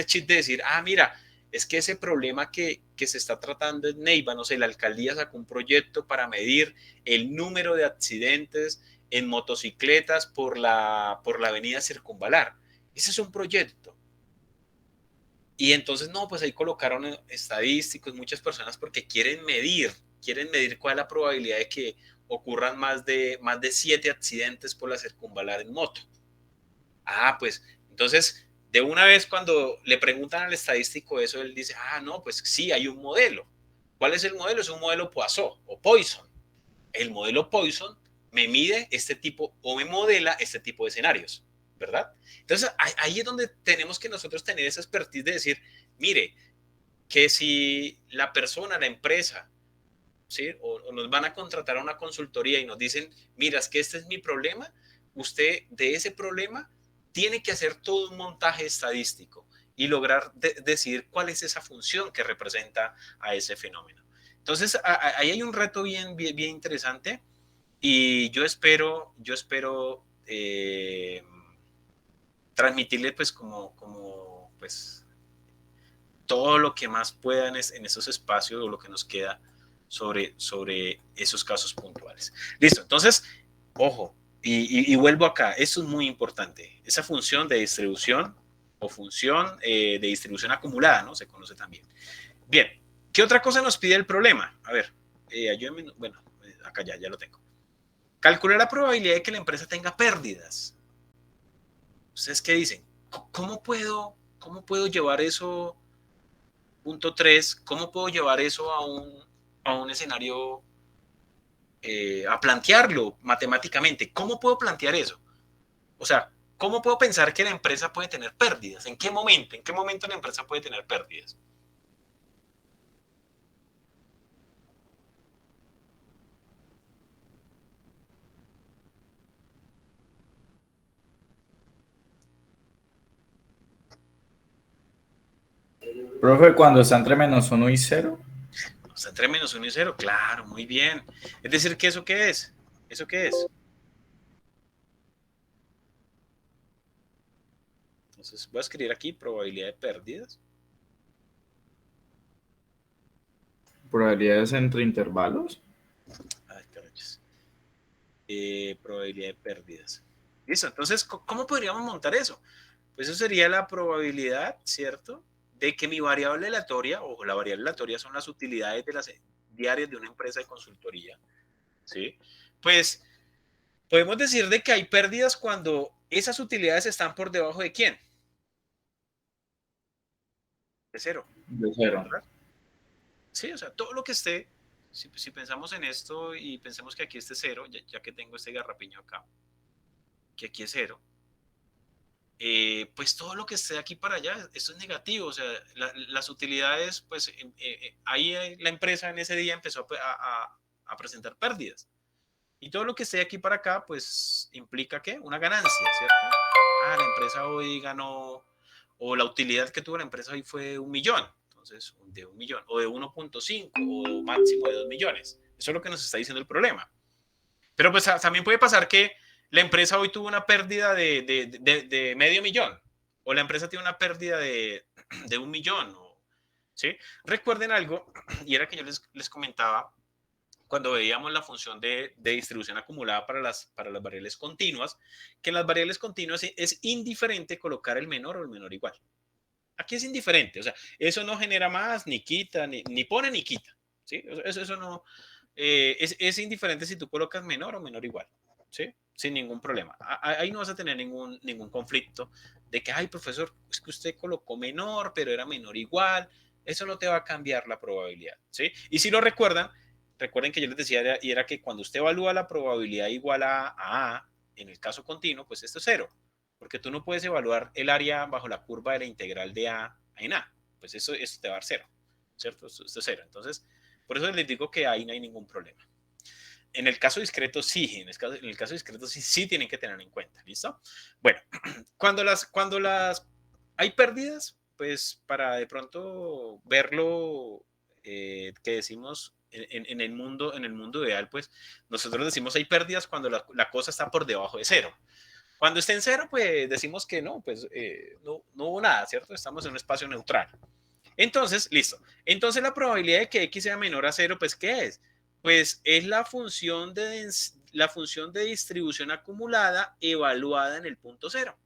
chip de decir, mira, es que ese problema que se está tratando en Neiva, no sé, la alcaldía sacó un proyecto para medir el número de accidentes en motocicletas por la avenida Circunvalar. Ese es un proyecto. Y entonces, no, pues ahí colocaron estadísticos, muchas personas porque quieren medir cuál es la probabilidad de que ocurran más de 7 accidentes por la Circunvalar en moto. Pues entonces, de una vez cuando le preguntan al estadístico eso, él dice, no, pues sí, hay un modelo. ¿Cuál es el modelo? Es un modelo Poisson o Poisson. El modelo Poisson me mide este tipo o me modela este tipo de escenarios, ¿verdad? Entonces, ahí es donde tenemos que nosotros tener esa expertise de decir, mire, que si la persona, la empresa, ¿sí? O nos van a contratar a una consultoría y nos dicen, mira, es que este es mi problema, usted de ese problema tiene que hacer todo un montaje estadístico y lograr decidir cuál es esa función que representa a ese fenómeno. Entonces, ahí hay un reto bien interesante y yo espero transmitirle pues como pues todo lo que más puedan en esos espacios o lo que nos queda sobre esos casos puntuales. Listo, entonces, ojo, y vuelvo acá, esto es muy importante, esa función de distribución o función de distribución acumulada, ¿no? Se conoce también. Bien, ¿qué otra cosa nos pide el problema? A ver, ayúdenme, bueno, acá ya lo tengo. Calcular la probabilidad de que la empresa tenga pérdidas. ¿Ustedes qué dicen? cómo puedo llevar eso, punto 3, cómo puedo llevar eso a un escenario, a plantearlo matemáticamente? ¿Cómo puedo plantear eso? O sea, ¿cómo puedo pensar que la empresa puede tener pérdidas? ¿En qué momento? ¿En qué momento la empresa puede tener pérdidas?
Profe, cuando está entre -1 y 0.
Está entre -1 y 0, claro, muy bien. Es decir, ¿que eso qué es? ¿Eso qué es? Entonces voy a escribir aquí probabilidad de pérdidas.
Probabilidades entre intervalos.
Ay, carachas. Probabilidad de pérdidas. Listo, entonces, ¿cómo podríamos montar eso? Pues eso sería la probabilidad, ¿cierto? De que mi variable aleatoria, o la variable aleatoria son las utilidades de las diarias de una empresa de consultoría, ¿sí? Pues podemos decir de que hay pérdidas cuando esas utilidades están por debajo de ¿quién? De 0,
De 0.
¿verdad? Sí, o sea, todo lo que esté, si pensamos en esto y pensemos que aquí esté 0, ya que tengo este garrapiño acá, que aquí es 0, pues todo lo que esté aquí para allá, esto es negativo, o sea, las utilidades, pues ahí la empresa en ese día empezó a presentar pérdidas. Y todo lo que esté aquí para acá, pues implica ¿qué? Una ganancia, ¿cierto? Ah, la empresa hoy ganó, o la utilidad que tuvo la empresa hoy fue 1.000.000, entonces de 1.000.000, o de 1.5, o máximo de 2.000.000. Eso es lo que nos está diciendo el problema. Pero pues también puede pasar que la empresa hoy tuvo una pérdida de medio millón, o la empresa tiene una pérdida de 1.000.000, ¿sí? Recuerden algo, y era que yo les comentaba cuando veíamos la función de distribución acumulada para las variables continuas, que en las variables continuas es indiferente colocar el menor o el menor igual. Aquí es indiferente, o sea, eso no genera más, ni quita, ni pone ni quita, ¿sí? Eso no, es indiferente si tú colocas menor o menor igual, ¿sí? Sin ningún problema. Ahí no vas a tener ningún conflicto de que, ay, profesor, es que usted colocó menor, pero era menor igual. Eso no te va a cambiar la probabilidad, ¿sí? Y si lo recuerden que yo les decía, y era que cuando usted evalúa la probabilidad igual a A, en el caso continuo, pues esto es 0, porque tú no puedes evaluar el área bajo la curva de la integral de A en A, pues eso te va a dar 0, ¿cierto? Esto es 0. Entonces, por eso les digo que ahí no hay ningún problema. En el caso discreto sí, en el caso discreto sí tienen que tener en cuenta, ¿listo? Bueno, cuando las hay pérdidas, pues para de pronto verlo, que decimos en el mundo ideal, pues nosotros decimos hay pérdidas cuando la cosa está por debajo de 0. Cuando esté en 0, pues decimos que no, pues no hubo nada, ¿cierto? Estamos en un espacio neutral. Entonces, listo. Entonces la probabilidad de que x sea menor a 0, pues ¿qué es? Pues es la función de distribución acumulada evaluada en el punto 0.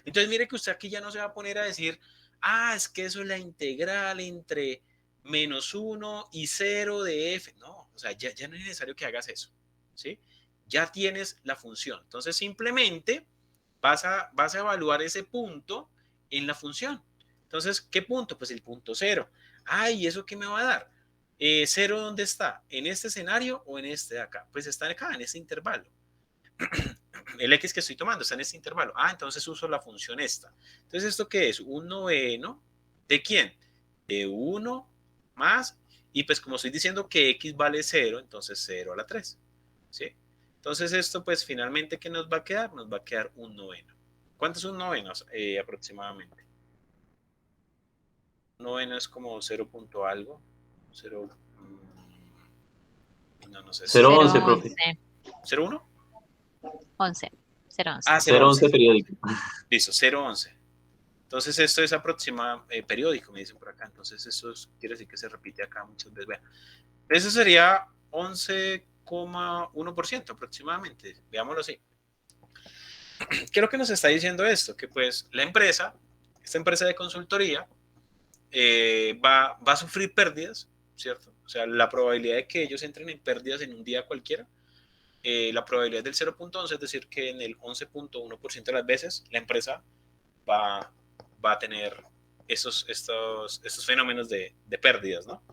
Entonces mire que usted aquí ya no se va a poner a decir, ah, es que eso es la integral entre -1 y 0 de f. No, o sea, ya no es necesario que hagas eso, ¿sí? Ya tienes la función. Entonces simplemente vas a evaluar ese punto en la función. Entonces, ¿qué punto? Pues el punto 0. Ay, ¿eso qué me va a dar? 0, ¿dónde está? ¿En este escenario o en este de acá? Pues está acá, en este intervalo. El x que estoy tomando está en este intervalo. Ah, entonces uso la función esta. Entonces, ¿esto qué es? Un noveno. ¿De quién? De 1 más. Y pues como estoy diciendo que x vale 0, entonces 0 a la 3. ¿Sí? Entonces esto pues finalmente, ¿qué nos va a quedar? Nos va a quedar un noveno. ¿Cuántos son novenos aproximadamente? Un noveno es como 0 punto algo. 0, no sé.
011, profe.
0,1.
11. 011.
Ah, 0,11.
011 periódico.
Listo, 0,11. Entonces esto es aproximadamente periódico, me dicen por acá. Entonces eso quiere decir que se repite acá muchas veces. Vean. Eso sería 11,1% aproximadamente. Veámoslo así. ¿Qué es lo que nos está diciendo esto? Que pues esta empresa de consultoría, va a sufrir pérdidas, ¿cierto? O sea, la probabilidad de que ellos entren en pérdidas en un día cualquiera, la probabilidad es del 0.11, es decir, que en el 11.1% de las veces la empresa va a tener estos fenómenos de pérdidas, ¿no?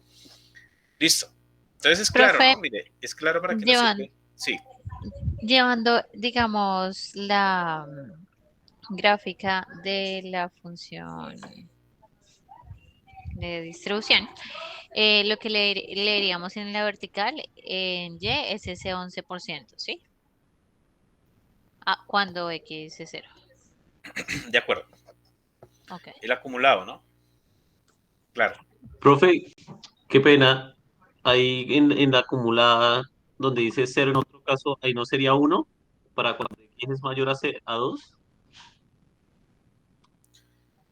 Listo. Entonces es claro,
Profe,
¿no? Mire, es claro para qué nos
llevan,
sirve. Sí.
llevando, digamos, la gráfica de la función de distribución, lo que leeríamos en la vertical, en Y, es ese 11%, ¿sí? Ah, cuando X es cero.
De acuerdo.
Ok.
El acumulado, ¿no? Claro.
Profe, qué pena. Ahí en la acumulada, donde dice cero en otro caso, ahí no sería uno para cuando X es mayor a 2.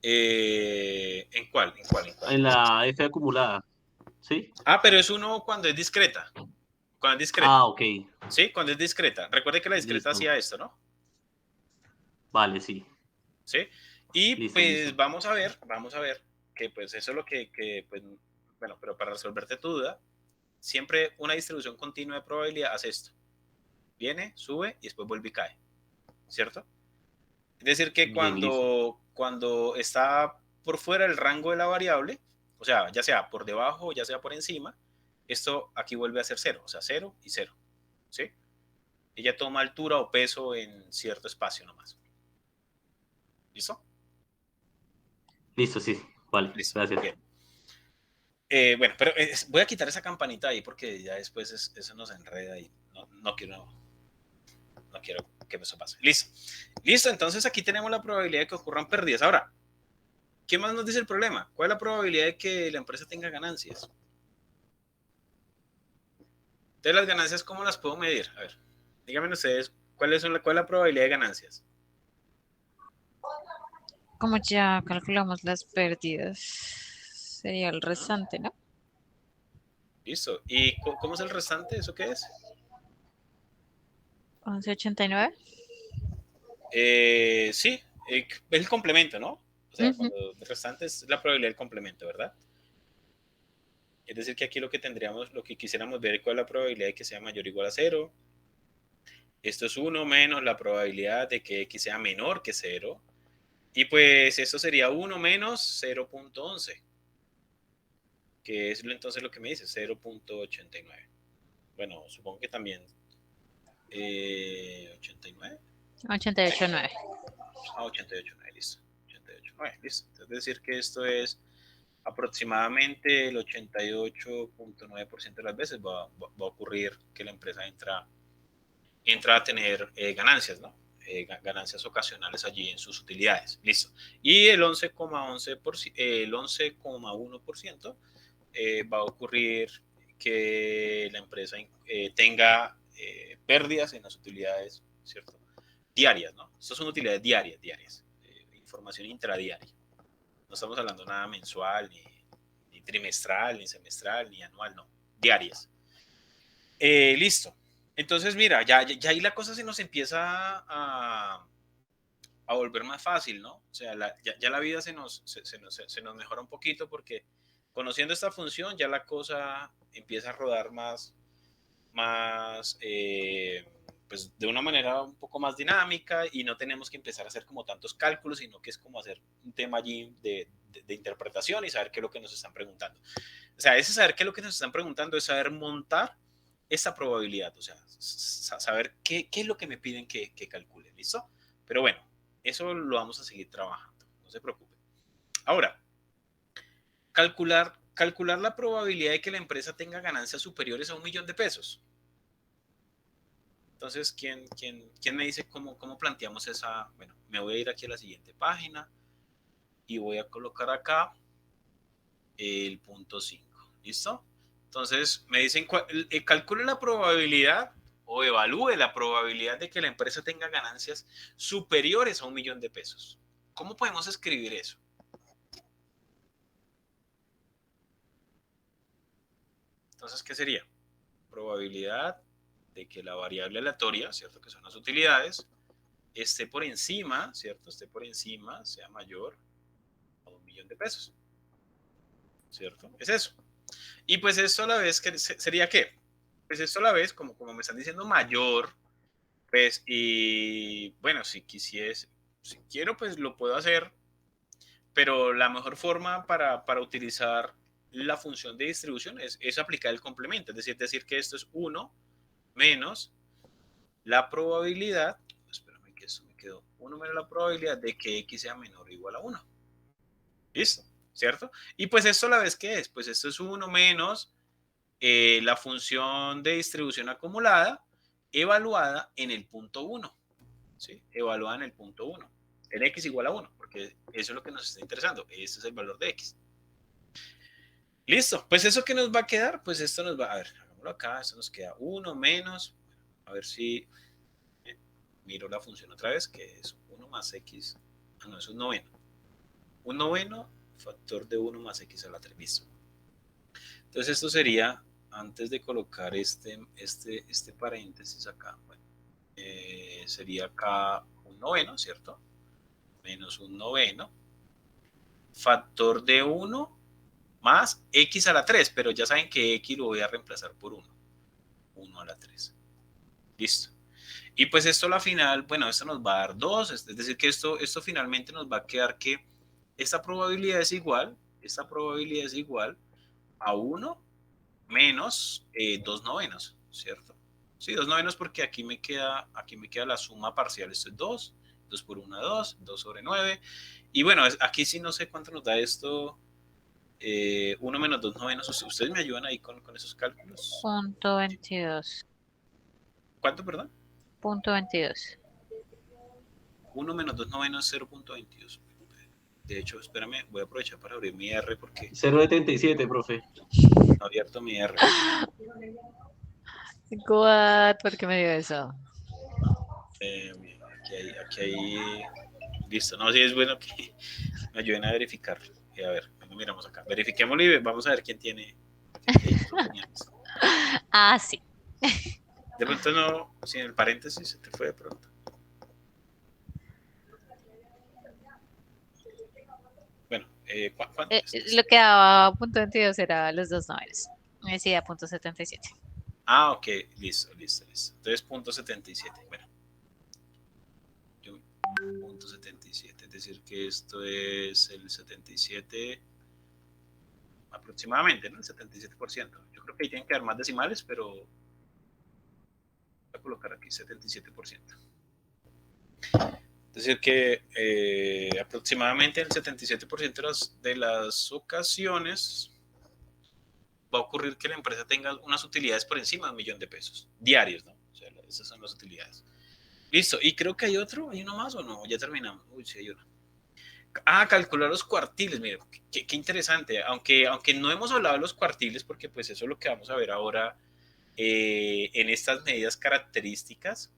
¿En cuál? ¿En cuál? ¿En cuál?
En la F acumulada, ¿sí?
Ah, pero es uno cuando es discreta. Cuando es discreta.
Ah, ok.
Sí, cuando es discreta. Recuerde que la discreta
Listo.
hacía esto, ¿no?
Vale, sí.
¿Sí? Y
Listo,
pues
listo.
vamos a ver que pues eso es lo que pues, bueno, pero para resolverte tu duda, siempre una distribución continua de probabilidad hace esto. Viene, sube y después vuelve y cae. ¿Cierto? Es decir, que
Bien, listo.
cuando está por fuera del rango de la variable, o sea, ya sea por debajo o ya sea por encima, esto aquí vuelve a ser cero, o sea, cero y cero. ¿Sí? Ella toma altura o peso en cierto espacio nomás. ¿Listo?
Listo, sí. Vale,
Listo.
gracias.
Bien. Bueno, pero voy a quitar esa campanita ahí porque ya después eso nos enreda y no quiero que eso pase. Listo. Listo, entonces aquí tenemos la probabilidad de que ocurran pérdidas. Ahora, ¿qué más nos dice el problema? ¿Cuál es la probabilidad de que la empresa tenga ganancias? Entonces, las ganancias, ¿cómo las puedo medir? A ver, díganme ustedes, cuál es la probabilidad de ganancias?
Como ya calculamos las pérdidas, sería el restante, ¿no?
Listo. ¿Y cómo es el restante? ¿Eso qué es?
11,89.
Sí, es el complemento, ¿no? O sea,
Ujú.
cuando el restante es la probabilidad del complemento, ¿verdad? Es decir, que aquí lo que quisiéramos ver es cuál es la probabilidad de que sea mayor o igual a cero. Esto es 1 menos la probabilidad de que X sea menor que 0. Y pues esto sería 1 menos 0.11, que es entonces lo que me dice, 0.89. Bueno, supongo que también 89.
88,9.
Ah, 88.9, listo. 88.9, listo. Es decir, que esto es aproximadamente el 88.9% de las veces va a ocurrir que la empresa entra a tener ganancias, ¿no? Ganancias ocasionales allí en sus utilidades. Listo. Y el 11,1% va a ocurrir que la empresa tenga pérdidas en las utilidades, ¿cierto? Diarias, ¿no? Estas son utilidades diarias. Información intradiaria. No estamos hablando nada mensual, ni trimestral, ni semestral, ni anual, no. Diarias. Listo. Entonces, mira, ya ahí la cosa se nos empieza a volver más fácil, ¿no? O sea, ya la vida se nos mejora un poquito porque conociendo esta función ya la cosa empieza a rodar pues de una manera un poco más dinámica y no tenemos que empezar a hacer como tantos cálculos, sino que es como hacer un tema allí de interpretación y saber qué es lo que nos están preguntando. O sea, ese saber qué es lo que nos están preguntando es saber montar esa probabilidad, o sea, saber qué es lo que me piden que calcule, ¿listo? Pero bueno, eso lo vamos a seguir trabajando, no se preocupe. Ahora, calcular la probabilidad de que la empresa tenga ganancias superiores a 1.000.000 de pesos. Entonces, ¿quién me dice cómo planteamos esa? Bueno, me voy a ir aquí a la siguiente página y voy a colocar acá el punto 5. ¿Listo? Entonces, me dicen, calcule la probabilidad o evalúe la probabilidad de que la empresa tenga ganancias superiores a 1.000.000 de pesos. ¿Cómo podemos escribir eso? Entonces, ¿qué sería? Probabilidad de que la variable aleatoria, ¿cierto? Que son las utilidades, esté por encima, ¿cierto? Esté por encima, sea mayor a 1.000.000 de pesos, ¿cierto? Es eso. Y pues esto a la vez, ¿sería qué? Pues esto a la vez, como me están diciendo, mayor, pues, y bueno, si quisiese, si quiero, pues lo puedo hacer, pero la mejor forma para utilizar la función de distribución es aplicar el complemento, es decir que esto es 1 menos la probabilidad, espérame que esto me quedó, 1 menos la probabilidad de que x sea menor o igual a 1. ¿Listo? ¿Cierto? Y pues esto a la vez que es, pues esto es 1 menos la función de distribución acumulada evaluada en el punto 1. ¿Sí? Evaluada en el punto 1. En x igual a 1, porque eso es lo que nos está interesando. Este es el valor de x. Listo. Pues eso que nos va a quedar, pues esto nos va, a ver, hagámoslo acá, esto nos queda 1 menos, a ver si miro la función otra vez, que es 1 más x, no, es un noveno. Un noveno factor de 1 más x a la 3. Listo. Entonces esto sería, antes de colocar este paréntesis acá, bueno, sería acá un noveno, ¿cierto? Menos un noveno, factor de 1 más x a la 3, pero ya saben que x lo voy a reemplazar por 1. 1 a la 3. Listo. Y pues esto a la final, bueno, esto nos va a dar 2, es decir que esto finalmente nos va a quedar que esta probabilidad es igual a 1 menos 2 novenos, ¿cierto? Sí, 2 novenos porque aquí me queda la suma parcial, esto es 2, 2 por 1, 2, 2 sobre 9. Y bueno, aquí sí no sé cuánto nos da esto, 1 menos 2 novenos, ¿ustedes me ayudan ahí con esos cálculos?
Punto 22.
¿Cuánto, perdón?
Punto 22.
1 menos 2 novenos, 0.22. De hecho, espérame, voy a aprovechar para abrir mi R porque
0.77, profe.
no he abierto mi R.
What? ¿Por qué me dio eso?
Aquí hay, listo. No, sí es bueno que me ayuden a verificar. A ver, miramos acá. Verifiquémoslo y vamos a ver quién tiene opiniones.
Ah, sí.
De pronto no, sin el paréntesis se te fue de pronto. Bueno, ¿cuánto es?
Lo que daba punto 22 era los 2 novenos. Me decía punto 77.
Ah, ok, listo. Entonces, punto 77. Bueno, punto 77, es decir que esto es el 77 aproximadamente, ¿no? El 77%. Yo creo que ahí tienen que haber más decimales, pero voy a colocar aquí 77%. Es decir que aproximadamente el 77% de las ocasiones va a ocurrir que la empresa tenga unas utilidades por encima de $1.000.000 diarios, ¿no? O sea, esas son las utilidades. Listo. Y creo que hay uno más o no, ya terminamos. Uy, sí hay uno. Calcular los cuartiles, mire, qué interesante. Aunque no hemos hablado de los cuartiles, porque pues eso es lo que vamos a ver ahora en estas medidas características,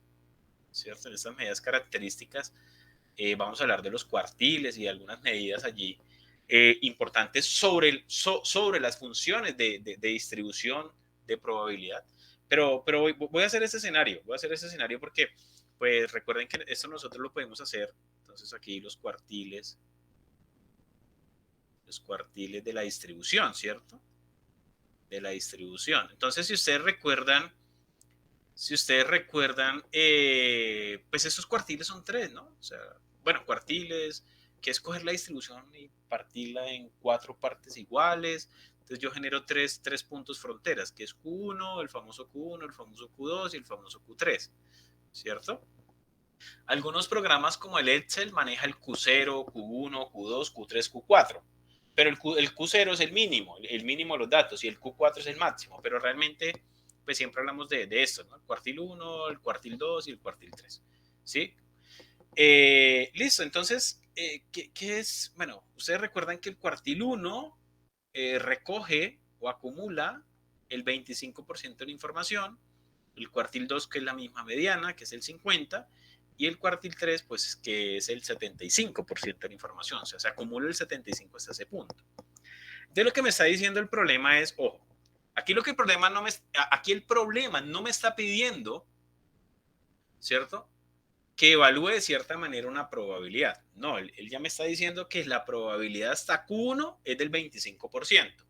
¿cierto? En estas medidas características vamos a hablar de los cuartiles y algunas medidas allí importantes sobre las funciones de distribución de probabilidad. Pero voy a hacer este escenario, porque pues recuerden que esto nosotros lo podemos hacer. Entonces aquí los cuartiles de la distribución, ¿cierto? De la distribución. Entonces, si ustedes recuerdan, pues esos cuartiles son 3, ¿no? O sea, bueno, cuartiles, que es coger la distribución y partirla en 4 partes iguales. Entonces yo genero tres puntos fronteras, que es Q1, el famoso Q1, el famoso Q2 y el famoso Q3, ¿cierto? Algunos programas como el Excel maneja el Q0, Q1, Q2, Q3, Q4. Pero el Q0 es el mínimo de los datos, y el Q4 es el máximo. Pero realmente, pues siempre hablamos de esto, ¿no? El cuartil 1, el cuartil 2 y el cuartil 3. ¿Sí? Listo, entonces, ¿qué es? Bueno, ustedes recuerdan que el cuartil 1 recoge o acumula el 25% de la información, el cuartil 2, que es la misma mediana, que es el 50%, y el cuartil 3, pues que es el 75% de la información, o sea, se acumula el 75% hasta ese punto. De lo que me está diciendo el problema es, ojo, aquí el problema no me está pidiendo, ¿cierto?, que evalúe de cierta manera una probabilidad. No, él ya me está diciendo que la probabilidad hasta Q1 es del 25%.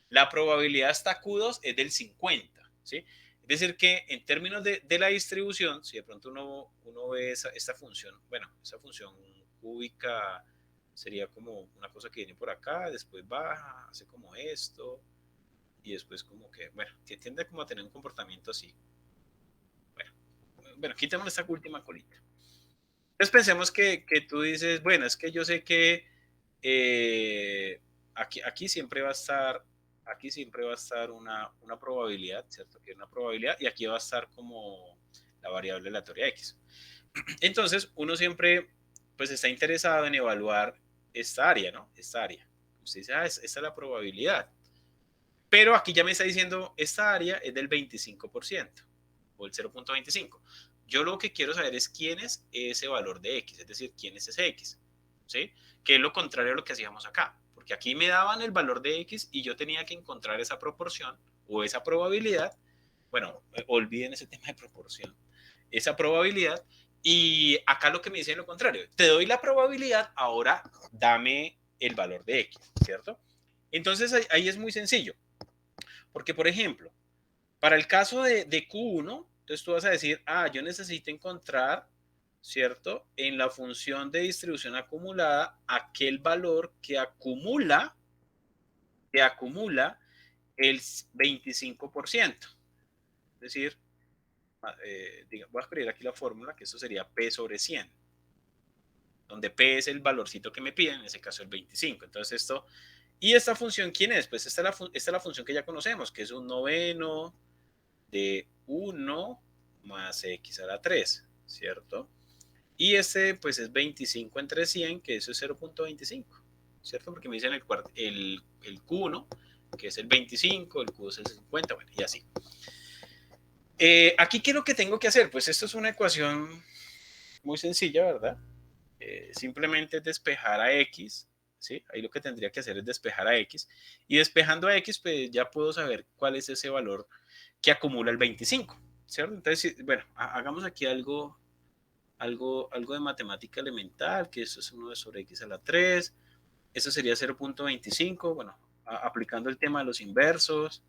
La probabilidad hasta Q2 es del 50%, ¿sí? Es decir que en términos de la distribución, si de pronto uno ve esta función, bueno, esa función cúbica sería como una cosa que viene por acá, después baja, hace como esto, y después como que, bueno, tiende como a tener un comportamiento así. Bueno, quitemos esta última colita. Entonces pensemos que tú dices, bueno, es que yo sé que aquí siempre va a estar, una probabilidad, ¿cierto? Que es una probabilidad, y aquí va a estar como la variable aleatoria X. Entonces, uno siempre, pues, está interesado en evaluar esta área, ¿no? Esta área. Usted dice, esta es la probabilidad. Pero aquí ya me está diciendo, esta área es del 25%, o el 0.25. Yo lo que quiero saber es quién es ese valor de X, es decir, quién es ese X, ¿sí? Que es lo contrario a lo que hacíamos acá, porque aquí me daban el valor de X y yo tenía que encontrar esa proporción o esa probabilidad. Bueno, olviden ese tema de proporción, esa probabilidad, y acá lo que me dice es lo contrario. Te doy la probabilidad, ahora dame el valor de X, ¿cierto? Entonces ahí es muy sencillo, porque por ejemplo, para el caso de Q1, entonces tú vas a decir, yo necesito encontrar, ¿cierto? En la función de distribución acumulada, aquel valor que acumula el 25%. Es decir, voy a escribir aquí la fórmula, que eso sería P sobre 100, donde P es el valorcito que me piden, en ese caso el 25. Entonces esto, ¿y esta función quién es? Pues esta es la función que ya conocemos, que es un noveno de 1 más x a la 3, ¿cierto? Y este pues es 25 entre 100, que eso es 0.25, ¿cierto? Porque me dicen el Q1, que es el 25, el Q2 es el 50, bueno, y así. Aquí, ¿qué es lo que tengo que hacer? Pues esto es una ecuación muy sencilla, ¿verdad? Simplemente despejar a X, ¿sí? Ahí lo que tendría que hacer es despejar a X, y despejando a X, pues ya puedo saber cuál es ese valor que acumula el 25, ¿cierto? Entonces, bueno, hagamos aquí algo de matemática elemental, que eso es 1 sobre x a la 3, eso sería 0.25, bueno, aplicando el tema de los inversos,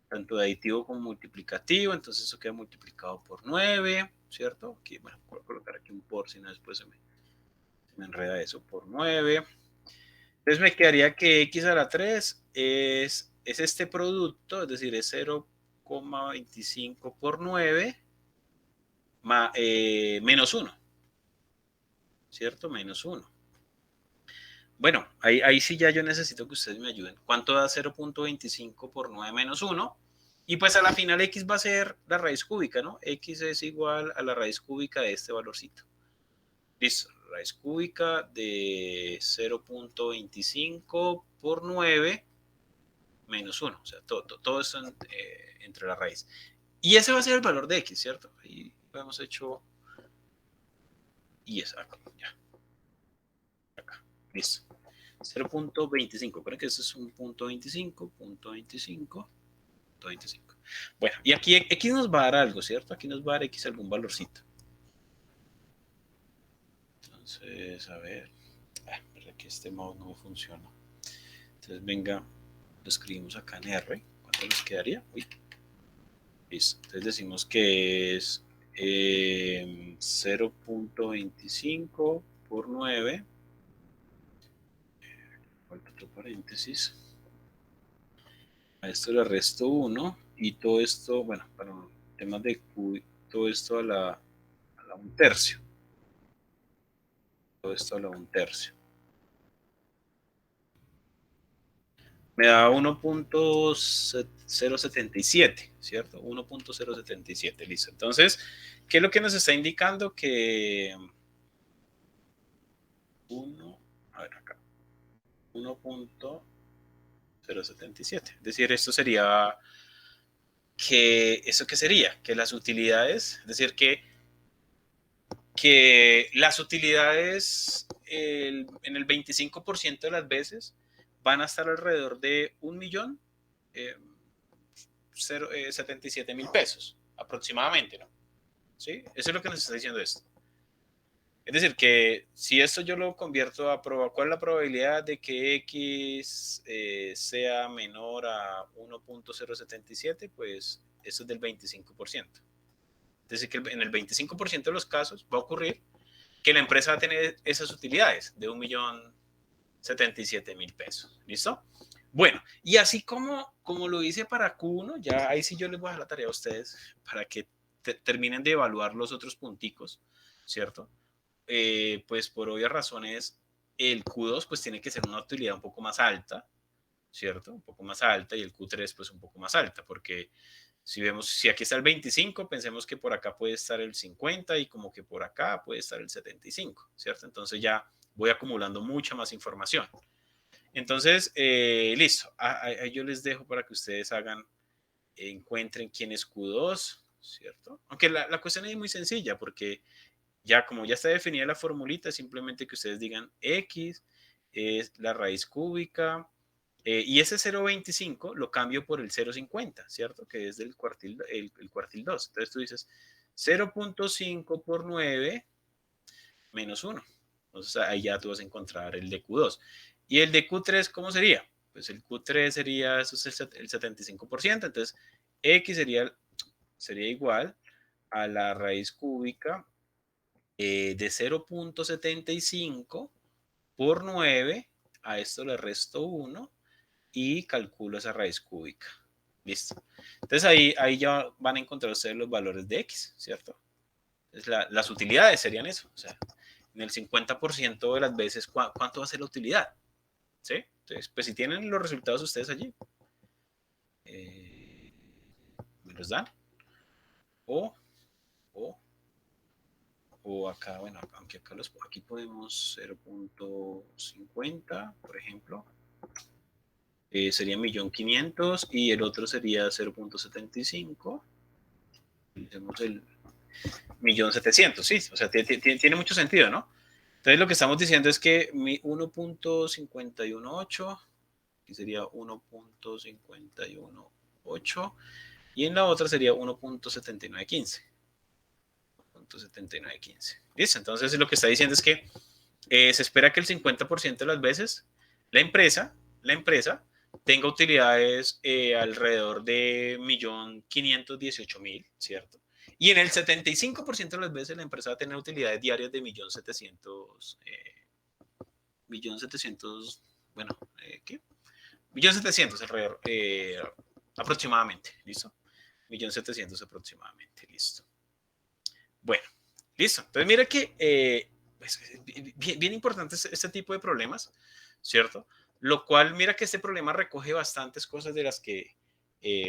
tanto de aditivo como multiplicativo, entonces eso queda multiplicado por 9, ¿cierto? Aquí, bueno, voy a colocar aquí un por, si no después se me enreda eso, por 9. Entonces me quedaría que x a la 3 es este producto, es decir, es 0,25 por 9 menos 1, ¿cierto? Menos 1. Bueno, ahí sí ya yo necesito que ustedes me ayuden. ¿Cuánto da 0.25 por 9 menos 1? Y pues a la final x va a ser la raíz cúbica, ¿no? X es igual a la raíz cúbica de este valorcito. Listo, raíz cúbica de 0.25 por 9 menos 1. O sea, todo esto entre la raíz. Y ese va a ser el valor de x, ¿cierto? Ahí lo hemos hecho. Y es acá, ya. Acá, listo. 0.25. Creo que eso es un punto 25, punto 25, punto 25. Bueno, y aquí x nos va a dar algo, ¿cierto? Aquí nos va a dar x algún valorcito. Entonces, a ver. Verdad que este mouse no me funciona. Entonces, venga, lo escribimos acá en R. ¿Cuánto nos quedaría? Uy. Listo. Entonces decimos que es 0.25 por 9. Falta otro paréntesis. A esto le resto 1 y todo esto, bueno, para temas de Q, todo esto a la 1/3. Todo esto a la 1/3. Me da 1.077, ¿cierto? 1.077, listo. Entonces, ¿qué es lo que nos está indicando? Que 1.077. Es decir, esto sería ¿eso qué sería? Que las utilidades, es decir, que las utilidades en el 25% de las veces van a estar alrededor de 1.077.000 pesos aproximadamente, ¿no? ¿Sí? Eso es lo que nos está diciendo esto. Es decir, que si esto yo lo convierto a probar, ¿cuál es la probabilidad de que X sea menor a 1.077? Pues eso es del 25%. Es decir, que en el 25% de los casos va a ocurrir que la empresa va a tener esas utilidades de 1.077.000 pesos. ¿Listo? Bueno, y así como lo hice para Q1, ya ahí sí yo les voy a dar la tarea a ustedes para que terminen de evaluar los otros punticos, ¿cierto? Pues por obvias razones, el Q2 pues tiene que ser una utilidad un poco más alta, ¿cierto? Un poco más alta, y el Q3 pues un poco más alta, porque si vemos, si aquí está el 25, pensemos que por acá puede estar el 50 y como que por acá puede estar el 75, ¿cierto? Entonces ya voy acumulando mucha más información. Entonces, listo. Ahí yo les dejo para que ustedes encuentren quién es Q2, ¿cierto? Aunque la cuestión es muy sencilla, porque ya como ya está definida la formulita, simplemente que ustedes digan X es la raíz cúbica, y ese 0.25 lo cambio por el 0.50, ¿cierto? Que es del cuartil, el cuartil 2. Entonces tú dices 0.5 por 9 menos 1. Entonces ahí ya tú vas a encontrar el de Q2. ¿Y el de Q3 cómo sería? Pues el Q3 sería, eso es el 75%, entonces X sería igual a la raíz cúbica de 0.75 por 9, a esto le resto 1 y calculo esa raíz cúbica. Listo. Entonces ahí ya van a encontrar ustedes los valores de X, ¿cierto? Entonces las utilidades serían eso. O sea, en el 50% de las veces, ¿cuánto va a ser la utilidad? ¿Sí? Entonces, pues si tienen los resultados ustedes allí, me los dan. O, o, o acá, bueno, aunque aquí podemos 0.50, por ejemplo. Sería 1.500.000 y el otro sería 0.75. Tenemos el 1.700.000, sí, o sea, tiene mucho sentido, ¿no? Entonces lo que estamos diciendo es que mi 1.518, aquí sería 1.518, y en la otra sería 1.7915. 1.7915. ¿Listo? Entonces lo que está diciendo es que se espera que el 50% de las veces la empresa tenga utilidades alrededor de 1.518.000, ¿cierto? Y en el 75% de las veces la empresa va a tener utilidades diarias de 1.700.000, bueno, ¿qué? 1.700.000 alrededor, aproximadamente, ¿listo? 1.700.000 aproximadamente, listo. Bueno, listo. Entonces mira que pues, bien importante este tipo de problemas, ¿cierto? Lo cual, mira que este problema recoge bastantes cosas de las que,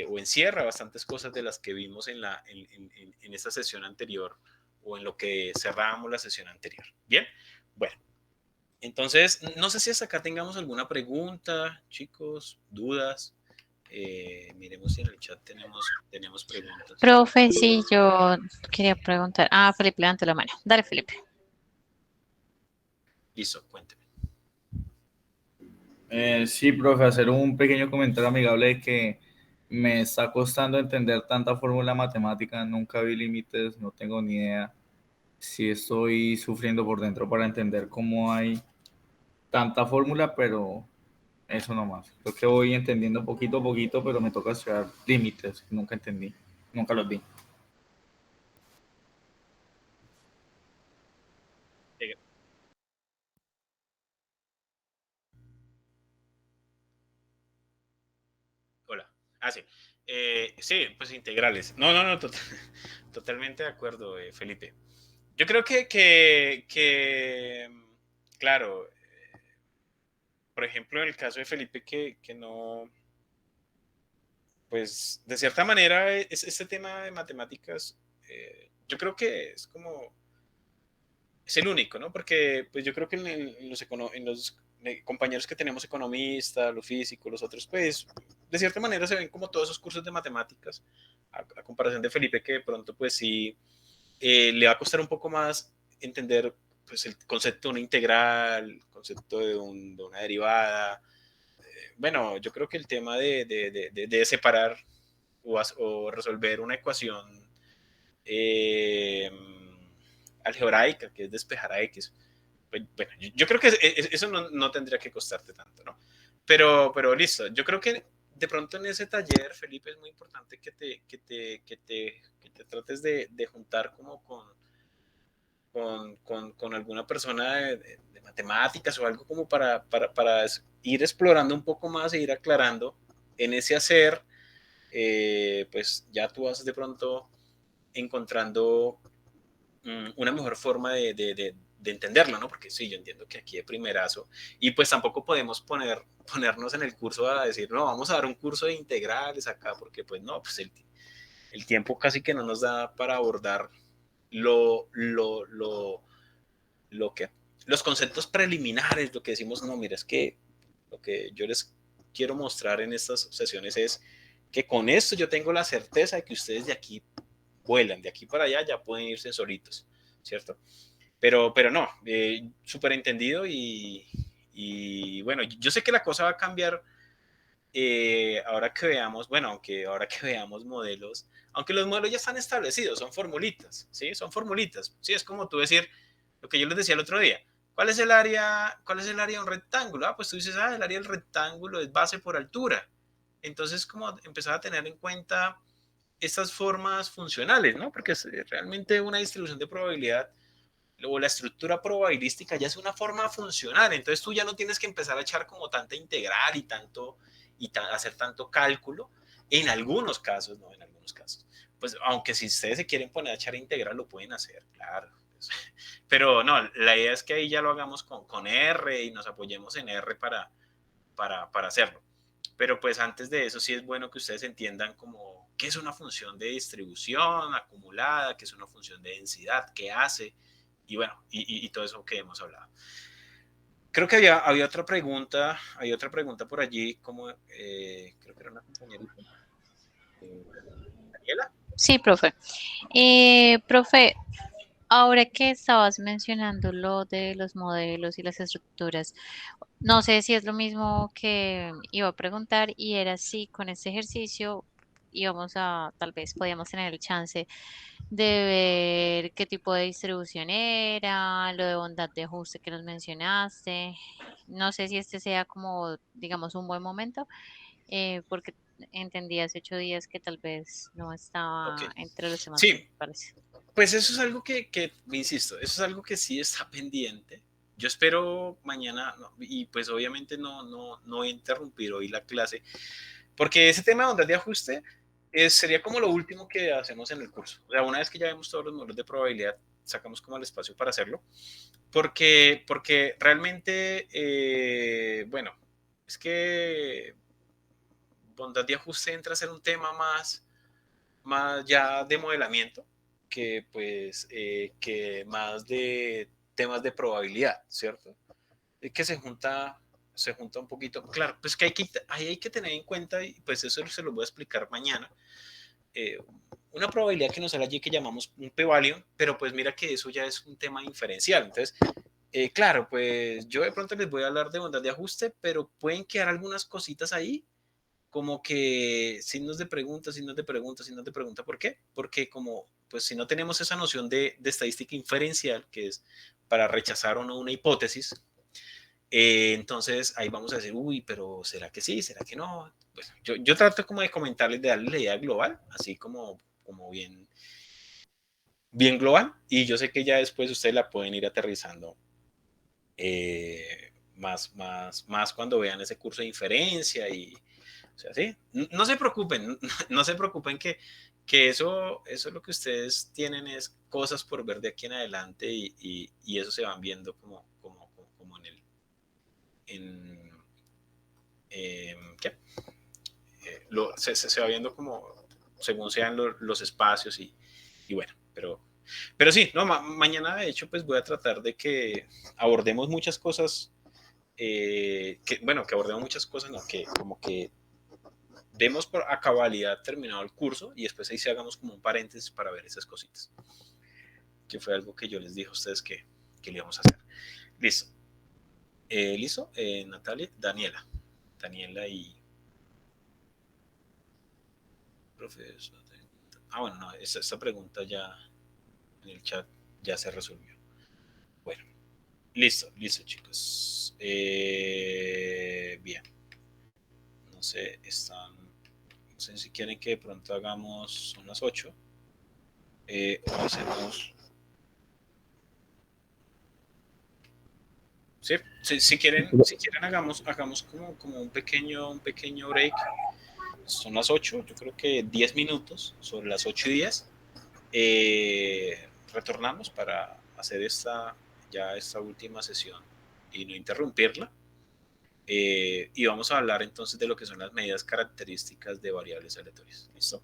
o encierra bastantes cosas de las que vimos en esta sesión anterior, o en lo que cerrábamos la sesión anterior. Bien, bueno, entonces, no sé si hasta acá tengamos alguna pregunta, chicos, dudas. Miremos si en el chat tenemos preguntas.
Profe, sí, yo quería preguntar. Ah, Felipe, levanta la mano. Dale, Felipe.
Listo, cuénteme.
Sí, profe, hacer un pequeño comentario amigable de que me está costando entender tanta fórmula matemática, nunca vi límites, no tengo ni idea. Sí estoy sufriendo por dentro para entender cómo hay tanta fórmula, pero eso nomás. Creo que voy entendiendo poquito a poquito, pero me toca estudiar límites que nunca entendí, nunca los vi.
Hola. Ah, sí. Sí, pues integrales. No, totalmente de acuerdo, Felipe. Yo creo que claro, por ejemplo, en el caso de Felipe, que no, pues de cierta manera, este tema de matemáticas, yo creo que es como, es el único, ¿no? Porque pues yo creo que en los compañeros que tenemos economistas, los físicos, los otros, pues de cierta manera se ven como todos esos cursos de matemáticas, a comparación de Felipe, que de pronto pues sí le va a costar un poco más entender pues, el concepto de una integral, el concepto de una derivada. Bueno, yo creo que el tema de separar o resolver una ecuación eh, algebraica, que es despejar a X. Bueno, yo creo que eso no tendría que costarte tanto, ¿no? Pero listo, yo creo que de pronto en ese taller, Felipe, es muy importante que te trates de juntar como con con alguna persona de matemáticas o algo como para ir explorando un poco más e ir aclarando en ese hacer, pues ya tú vas de pronto encontrando una mejor forma de entenderlo, ¿no? Porque sí, yo entiendo que aquí de primerazo, y pues tampoco podemos ponernos en el curso a decir, no, vamos a dar un curso de integrales acá, porque pues no, pues el tiempo casi que no nos da para abordar lo, lo, lo, lo que, los conceptos preliminares, lo que decimos, no, mira, es que lo que yo les quiero mostrar en estas sesiones es que con esto yo tengo la certeza de que ustedes de aquí vuelan, de aquí para allá ya pueden irse solitos, ¿cierto? Pero no, súper entendido y bueno, yo sé que la cosa va a cambiar ahora que veamos, bueno, aunque ahora que veamos modelos, aunque los modelos ya están establecidos, son formulitas, ¿sí? Son formulitas, ¿sí? Es como tú decir, lo que yo les decía el otro día, cuál es el área de un rectángulo? Ah, pues tú dices, el área del rectángulo es base por altura. Entonces, como empezar a tener en cuenta estas formas funcionales, ¿no? Porque realmente una distribución de probabilidad o la estructura probabilística ya es una forma funcional, entonces tú ya no tienes que empezar a echar como tanta integral y tanto hacer tanto cálculo en algunos casos, no en algunos casos. Pues aunque si ustedes se quieren poner a echar integral lo pueden hacer, claro. Pero no, la idea es que ahí ya lo hagamos con R y nos apoyemos en R para hacerlo. Pero pues antes de eso sí es bueno que ustedes entiendan como qué es una función de distribución acumulada, qué es una función de densidad, qué hace, y bueno, y todo eso que hemos hablado. Creo que había otra pregunta por allí, como creo que era una compañerita. Daniela.
Sí, profe. Profe, ahora que estabas mencionando lo de los modelos y las estructuras, no sé si es lo mismo que iba a preguntar y era si con este ejercicio íbamos a, tal vez podíamos tener el chance de ver qué tipo de distribución era, lo de bondad de ajuste que nos mencionaste. No sé si este sea como, digamos, un buen momento, porque entendí hace 8 días que tal vez no
Ok.
estaba entre los temas
Sí,
principales.
pues eso es algo insisto, eso es algo que sí está pendiente. Yo espero mañana, no, y pues obviamente no voy a interrumpir hoy la clase, porque ese tema de bondad de ajuste sería como lo último que hacemos en el curso. O sea, una vez que ya vemos todos los modelos de probabilidad, sacamos como el espacio para hacerlo, porque realmente, bueno, es que bondad de ajuste entra a ser un tema más ya de modelamiento que pues que más de temas de probabilidad, ¿cierto? Que se junta un poquito. Claro, pues que ahí hay que tener en cuenta, y pues eso se lo voy a explicar mañana, eh, una probabilidad que nos sale allí que llamamos un p-value, pero pues mira que eso ya es un tema inferencial. Entonces, claro, pues yo de pronto les voy a hablar de bondad de ajuste, pero pueden quedar algunas cositas ahí como que signos de pregunta, signos de pregunta, signos de pregunta. ¿Por qué? Porque como, pues si no tenemos esa noción de estadística inferencial, que es para rechazar o no una hipótesis, entonces ahí vamos a decir, uy, pero ¿será que sí? ¿Será que no? Pues yo trato como de comentarles, de darles la idea global, así como bien global, y yo sé que ya después ustedes la pueden ir aterrizando más cuando vean ese curso de inferencia y, o sea, sí, no se preocupen, no se preocupen que eso lo que ustedes tienen es cosas por ver de aquí en adelante y eso se van viendo como en el, en, ¿qué? Se va viendo como según sean los espacios y bueno, pero sí, no, mañana de hecho pues voy a tratar de que abordemos muchas cosas, que abordemos muchas cosas, no, que como que demos por a cabalidad terminado el curso y después ahí sí hagamos como un paréntesis para ver esas cositas, que fue algo que yo les dije a ustedes que le íbamos a hacer. Listo. ¿Listo? Natalia, Daniela y profesor. Bueno, no, esta pregunta ya en el chat ya se resolvió. Bueno, listo chicos. Bien. No sé, no sé si quieren que de pronto hagamos unas 8 o hacemos Sí, si quieren hagamos como un pequeño break. Son las 8, yo creo que 10 minutos, sobre las 8:10. Retornamos para hacer esta última sesión y no interrumpirla. Y vamos a hablar entonces de lo que son las medidas características de variables aleatorias. ¿Listo?